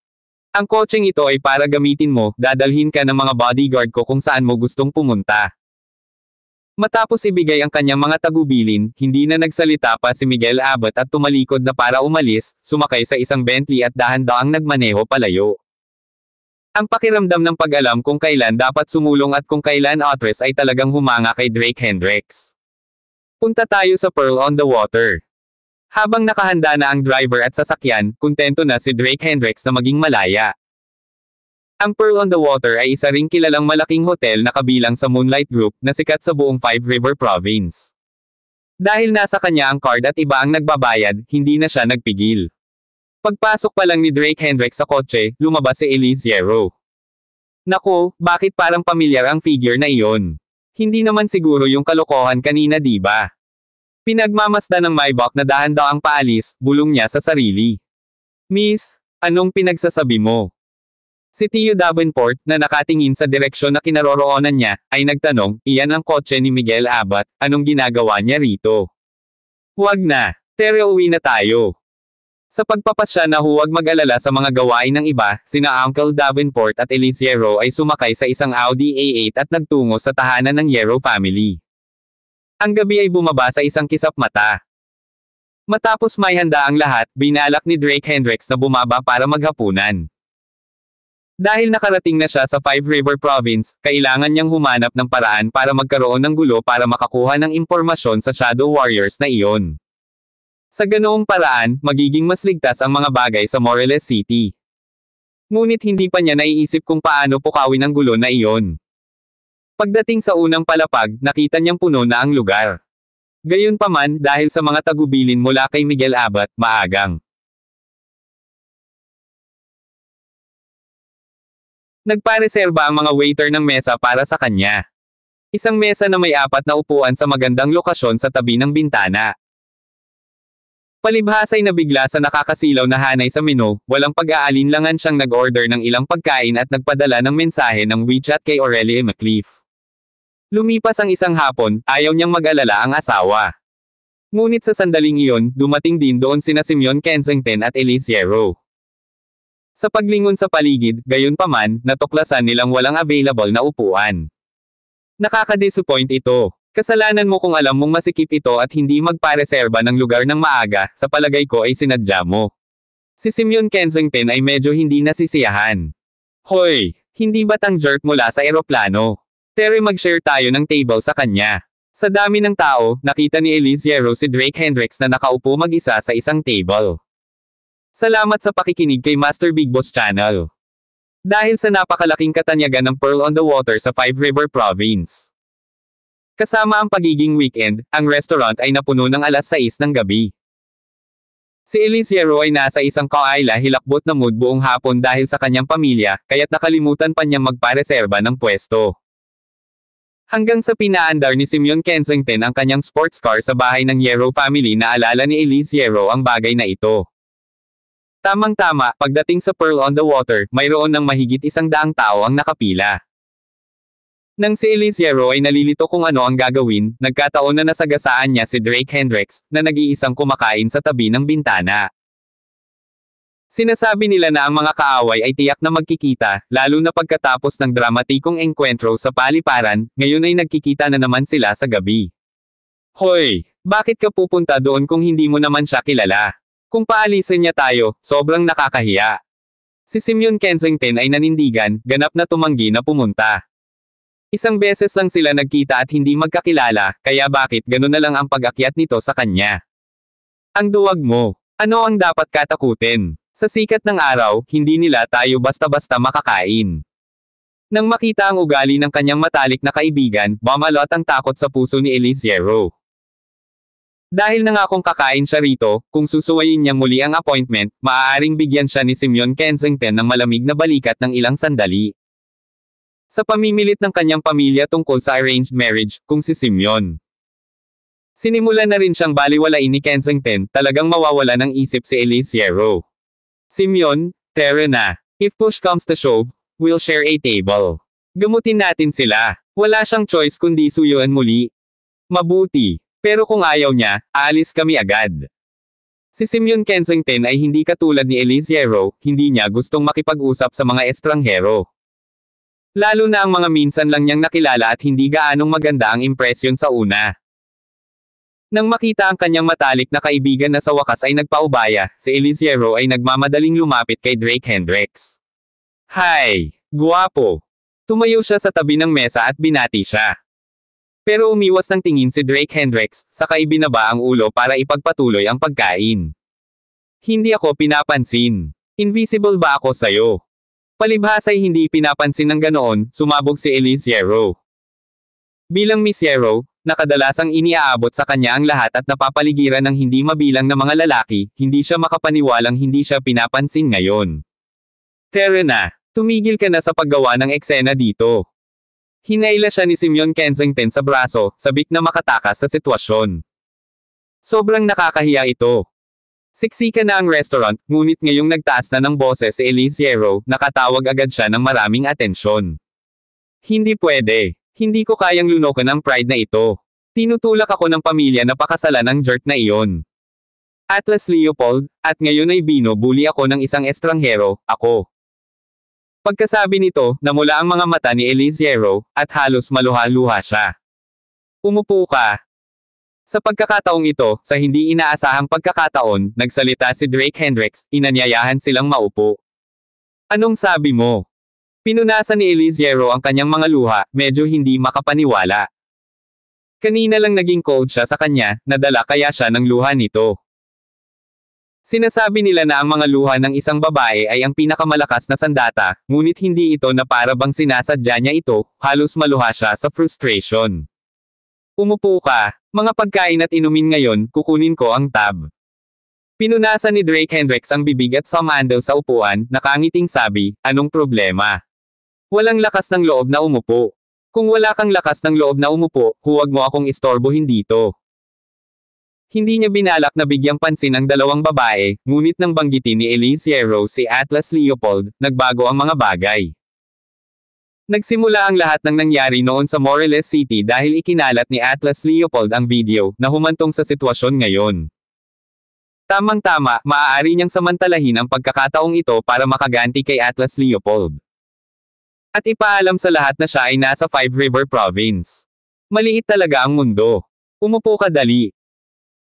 Ang kotseng ito ay para gamitin mo, dadalhin ka ng mga bodyguard ko kung saan mo gustong pumunta. Matapos ibigay ang kanyang mga tagubilin, hindi na nagsalita pa si Miguel Abbott at tumalikod na para umalis, sumakay sa isang Bentley at dahan-daang nagmaneho palayo. Ang pakiramdam ng pag-alam kung kailan dapat sumulong at kung kailan atras ay talagang humanga kay Drake Hendricks. Punta tayo sa Pearl on the Water. Habang nakahanda na ang driver at sasakyan, kuntento na si Drake Hendricks na maging malaya. Ang Pearl on the Water ay isa ring kilalang malaking hotel na kabilang sa Moonlight Group na sikat sa buong Five River Province. Dahil nasa kanya ang card at iba ang nagbabayad, hindi na siya nagpigil. Pagpasok pa lang ni Drake Hendricks sa kotse, lumabas si Elise Yero. Nako, bakit parang pamilyar ang figure na iyon? Hindi naman siguro yung kalokohan kanina, di ba? Pinagmamasdan ng Maybach na dahan-daang paalis, bulong niya sa sarili. Miss, anong pinagsasabi mo? Si Tio Davenport, na nakatingin sa direksyon na kinaroroonan niya, ay nagtanong, iyan ang kotse ni Miguel Abad, anong ginagawa niya rito? Huwag na, Tere, uwi na tayo. Sa pagpapasya na huwag mag-alala sa mga gawain ng iba, sina Uncle Davenport at Elise Yero ay sumakay sa isang Audi A8 at nagtungo sa tahanan ng Yero family. Ang gabi ay bumaba sa isang kisap mata. Matapos may handa ang lahat, binalak ni Drake Hendricks na bumaba para maghapunan. Dahil nakarating na siya sa Five River Province, kailangan niyang humanap ng paraan para magkaroon ng gulo para makakuha ng impormasyon sa Shadow Warriors na iyon. Sa ganoong paraan, magiging mas ligtas ang mga bagay sa Moreles City. Ngunit hindi pa niya naiisip kung paano pukawin ang gulo na iyon. Pagdating sa unang palapag, nakita niyang puno na ang lugar. Gayunpaman, dahil sa mga tagubilin mula kay Miguel Abad, maagang nagpareserba ang mga waiter ng mesa para sa kanya. Isang mesa na may 4 na upuan sa magandang lokasyon sa tabi ng bintana. Palibhasay na bigla sa nakakasilaw na hanay sa menu, walang pag-aalinlangan siyang nag-order ng ilang pagkain at nagpadala ng mensahe ng WeChat kay Aurelie McLeaf. Lumipas ang isang hapon, ayaw niyang mag-alala ang asawa. Ngunit sa sandaling iyon, dumating din doon sina Simeon Kensington at Elise Yero. Sa paglingon sa paligid, gayunpaman, natuklasan nilang walang available na upuan. Nakaka-disappoint ito. Kasalanan mo kung alam mong masikip ito at hindi magpareserba ng lugar ng maaga, sa palagay ko ay sinadya mo. Si Simeon Kensington ay medyo hindi nasisiyahan. Hoy, hindi ba't ang jerk mula sa eroplano? Tere, mag-share tayo ng table sa kanya. Sa dami ng tao, nakita ni Elise Yero si Drake Hendricks na nakaupo mag-isa sa isang table. Salamat sa pakikinig kay Master Big Boss Channel. Dahil sa napakalaking katanyagan ng Pearl on the Water sa Five River Province. Kasama ang pagiging weekend, ang restaurant ay napuno ng alas 6 ng gabi. Si Elise Yero ay nasa isang kaayla hilakbot na mood buong hapon dahil sa kanyang pamilya, kaya't nakalimutan pa niyang magpareserba ng pwesto. Hanggang sa pinaandar ni Simeon Kensington ang kanyang sports car sa bahay ng Yero family na alala ni Elise Yero ang bagay na ito. Tamang-tama, pagdating sa Pearl on the Water, mayroon ng mahigit 100 tao ang nakapila. Nang si Elise Yero ay nalilito kung ano ang gagawin, nagkataon na nasagasaan niya si Drake Hendricks, na nag-iisang kumakain sa tabi ng bintana. Sinasabi nila na ang mga kaaway ay tiyak na magkikita, lalo na pagkatapos ng dramatikong engkwentro sa paliparan, ngayon ay nagkikita na naman sila sa gabi. Hoy, bakit ka pupunta doon kung hindi mo naman siya kilala? Kung paalisin niya tayo, sobrang nakakahiya. Si Simeon Kensington ay nanindigan, ganap na tumanggi na pumunta. Isang beses lang sila nagkita at hindi magkakilala, kaya bakit gano'n na lang ang pag-akyat nito sa kanya? Ang duwag mo. Ano ang dapat katakutin? Sa sikat ng araw, hindi nila tayo basta-basta makakain. Nang makita ang ugali ng kanyang matalik na kaibigan, bumalot ang takot sa puso ni Elise Yero. Dahil nangakong kakain siya rito, kung susuwayin niya muli ang appointment, maaaring bigyan siya ni Simeon Kensington ng malamig na balikat ng ilang sandali. Sa pamimilit ng kanyang pamilya tungkol sa arranged marriage, kung si Simeon. Sinimulan na rin siyang baliwalain ni Kensington, talagang mawawala ng isip si Elise Yero. Simeon, Tere na. If push comes to shove, we'll share a table. Gamutin natin sila. Wala siyang choice kundi suyuan muli. Mabuti. Pero kung ayaw niya, aalis kami agad. Si Simeon Kensington ay hindi katulad ni Elise Yero, hindi niya gustong makipag-usap sa mga estranghero. Lalo na ang mga minsan lang niyang nakilala at hindi gaanong maganda ang impresyon sa una. Nang makita ang kanyang matalik na kaibigan na sa wakas ay nagpaubaya, si Elise Yero ay nagmamadaling lumapit kay Drake Hendricks. Hi! Guwapo. Tumayo siya sa tabi ng mesa at binati siya. Pero umiwas ng tingin si Drake Hendricks, saka ibinaba ang ulo para ipagpatuloy ang pagkain. Hindi ako pinapansin. Invisible ba ako sa'yo? Palibhasa'y hindi pinapansin ng ganoon, sumabog si Elise Yero. Bilang Miss Yero, nakadalasang iniaabot sa kanya ang lahat at napapaligiran ng hindi mabilang na mga lalaki, hindi siya makapaniwalang hindi siya pinapansin ngayon. Tara na, tumigil ka na sa paggawa ng eksena dito. Hinayla siya ni Simeon Kensington sa braso, sabik na makatakas sa sitwasyon. Sobrang nakakahiya ito. Siksika na ang restaurant, ngunit ngayong nagtaas na ng boses si Elise Yero, nakatawag agad siya ng maraming atensyon. Hindi pwede. Hindi ko kayang lunokan ang pride na ito. Tinutulak ako ng pamilya na pakasalan ang jerk na iyon. Atlas Leopold, at ngayon ay binubuli ako ng isang estranghero, ako. Pagkasabi nito, namula ang mga mata ni Elise Yero, at halos maluha-luha siya. Umupo ka. Sa pagkakataong ito, sa hindi inaasahang pagkakataon, nagsalita si Drake Hendricks, inanyayahan silang maupo. Anong sabi mo? Pinunasan ni Elise Yero ang kanyang mga luha, medyo hindi makapaniwala. Kanina lang naging cold siya sa kanya, nadala kaya siya ng luha nito. Sinasabi nila na ang mga luha ng isang babae ay ang pinakamalakas na sandata, ngunit hindi ito na para bang sinasadya niya ito, halos maluha siya sa frustration. Umupo ka, mga pagkain at inumin ngayon, kukunin ko ang tab. Pinunasan ni Drake Hendricks ang bibig at sumando sa upuan, nakangiting sabi, anong problema? Walang lakas ng loob na umupo. Kung wala kang lakas ng loob na umupo, huwag mo akong istorbohin dito. Hindi niya binalak na bigyang pansin ang dalawang babae, ngunit nang banggitin ni Elise Yero si Atlas Leopold, nagbago ang mga bagay. Nagsimula ang lahat ng nangyari noon sa Morelos City dahil ikinalat ni Atlas Leopold ang video, na humantong sa sitwasyon ngayon. Tamang-tama, maaari niyang samantalahin ang pagkakataong ito para makaganti kay Atlas Leopold. At ipaalam sa lahat na siya ay nasa Five River Province. Maliit talaga ang mundo. Umupo ka dali.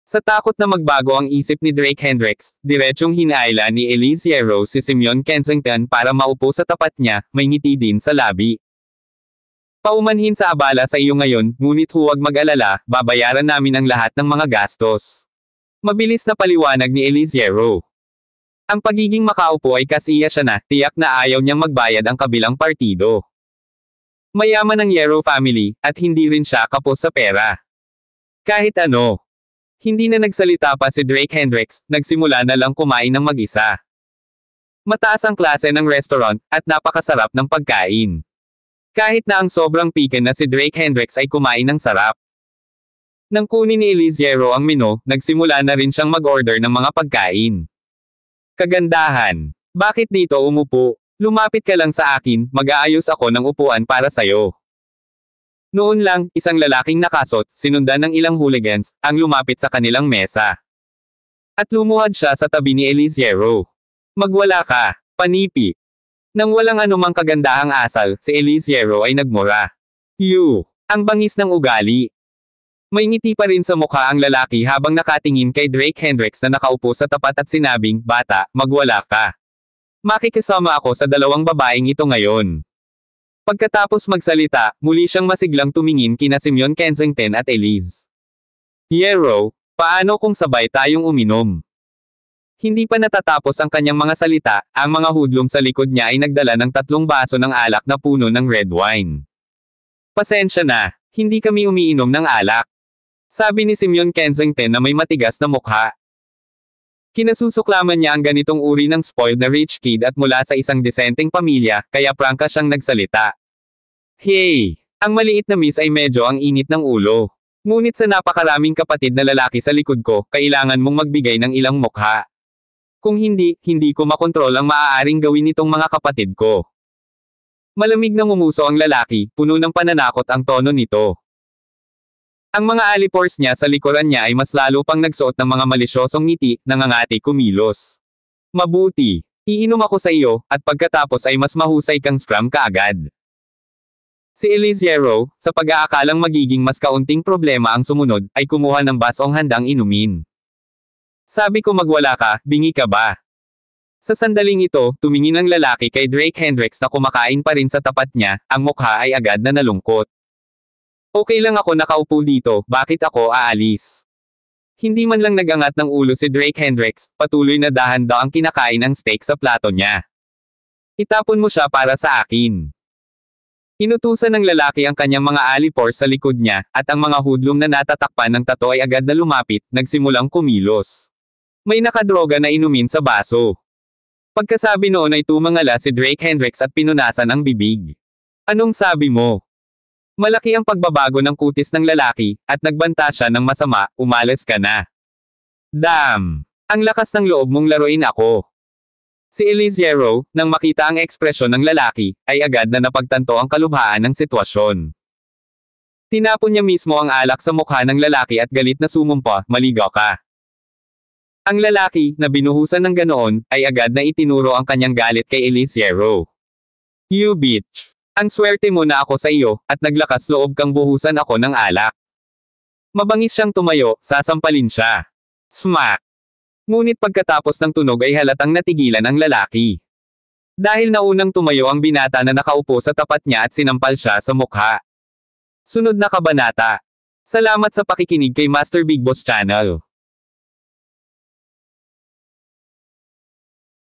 Sa takot na magbago ang isip ni Drake Hendricks, diretsyong hinayla ni Elise Yero si Simeon Kensington para maupo sa tapat niya, may ngiti din sa labi. Paumanhin sa abala sa iyo ngayon, ngunit huwag mag-alala, babayaran namin ang lahat ng mga gastos. Mabilis na paliwanag ni Elise Yero. Ang pagiging makaupo ay kasiya siya na, tiyak na ayaw niyang magbayad ang kabilang partido. Mayaman ang Yero family, at hindi rin siya kapos sa pera. Kahit ano. Hindi na nagsalita pa si Drake Hendricks, nagsimula na lang kumain ng mag-isa. Mataas ang klase ng restaurant, at napakasarap ng pagkain. Kahit na ang sobrang piken na si Drake Hendricks ay kumain ng sarap. Nang kunin ni Elise Yero ang menu, nagsimula na rin siyang mag-order ng mga pagkain. Kagandahan. Bakit dito umupo? Lumapit ka lang sa akin, mag-aayos ako ng upuan para sayo. Noon lang, isang lalaking nakasot, sinundan ng ilang hooligans, ang lumapit sa kanilang mesa. At lumuhad siya sa tabi ni Elise Yero. Magwala ka, panipi. Nang walang anumang kagandahang asal, si Elise Yero ay nagmura. Ang bangis ng ugali. May ngiti pa rin sa mukha ang lalaki habang nakatingin kay Drake Hendricks na nakaupo sa tapat at sinabing, bata, magwala ka. Makikisama ako sa dalawang babaeng ito ngayon. Pagkatapos magsalita, muli siyang masiglang tumingin kina Simeon Kensington at Elise. Yero, paano kung sabay tayong uminom? Hindi pa natatapos ang kanyang mga salita, ang mga hudlom sa likod niya ay nagdala ng 3 baso ng alak na puno ng red wine. Pasensya na, hindi kami umiinom ng alak. Sabi ni Simeon Kensington na may matigas na mukha. Kinasusuklaman niya ang ganitong uri ng spoiled na rich kid at mula sa isang desenteng pamilya, kaya prangka siyang nagsalita. Hey! Ang maliit na miss ay medyo ang init ng ulo. Ngunit sa napakaraming kapatid na lalaki sa likod ko, kailangan mong magbigay ng ilang mukha. Kung hindi, hindi ko makontrol ang maaaring gawin nitong mga kapatid ko. Malamig na ngumuso ang lalaki, puno ng pananakot ang tono nito. Ang mga alipores niya sa likuran niya ay mas lalo pang nagsuot ng mga malisyosong ngiti, nangangati kumilos. Mabuti. Iinom ako sa iyo, at pagkatapos ay mas mahusay kang scrum kaagad. Si Elise Yero, sa pag-aakalang magiging mas kaunting problema ang sumunod, ay kumuha ng basong handang inumin. Sabi ko magwala ka, bingi ka ba? Sa sandaling ito, tumingin ang lalaki kay Drake Hendricks na kumakain pa rin sa tapat niya, ang mukha ay agad na nalungkot. Okay lang ako nakaupo dito, bakit ako aalis? Hindi man lang nagangat ng ulo si Drake Hendricks, patuloy na dahan-daw ang kinakain ng steak sa plato niya. Itapon mo siya para sa akin. Inutusan ng lalaki ang kanyang mga alipor sa likod niya, at ang mga hoodlum na natatakpan ng tato ay agad na lumapit, nagsimulang kumilos. May nakadroga na inumin sa baso. Pagkasabi noon ay tumangala si Drake Hendricks at pinunasan ang bibig. Anong sabi mo? Malaki ang pagbabago ng kutis ng lalaki, at nagbanta siya ng masama, umalis ka na. Damn! Ang lakas ng loob mong laruin ako. Si Elizero, nang makita ang ekspresyon ng lalaki, ay agad na napagtanto ang kalubhaan ng sitwasyon. Tinapon niya mismo ang alak sa mukha ng lalaki at galit na sumumpa, maligaw ka. Ang lalaki, na binuhusan ng ganoon, ay agad na itinuro ang kanyang galit kay Elizero. You bitch! Ang swerte mo na ako sa iyo, at naglakas loob kang buhusan ako ng alak. Mabangis siyang tumayo, sasampalin siya. Smack! Ngunit pagkatapos ng tunog ay halatang natigilan ang lalaki. Dahil naunang tumayo ang binata na nakaupo sa tapat niya at sinampal siya sa mukha. Sunod na kabanata. Salamat sa pakikinig kay Master Big Boss Channel.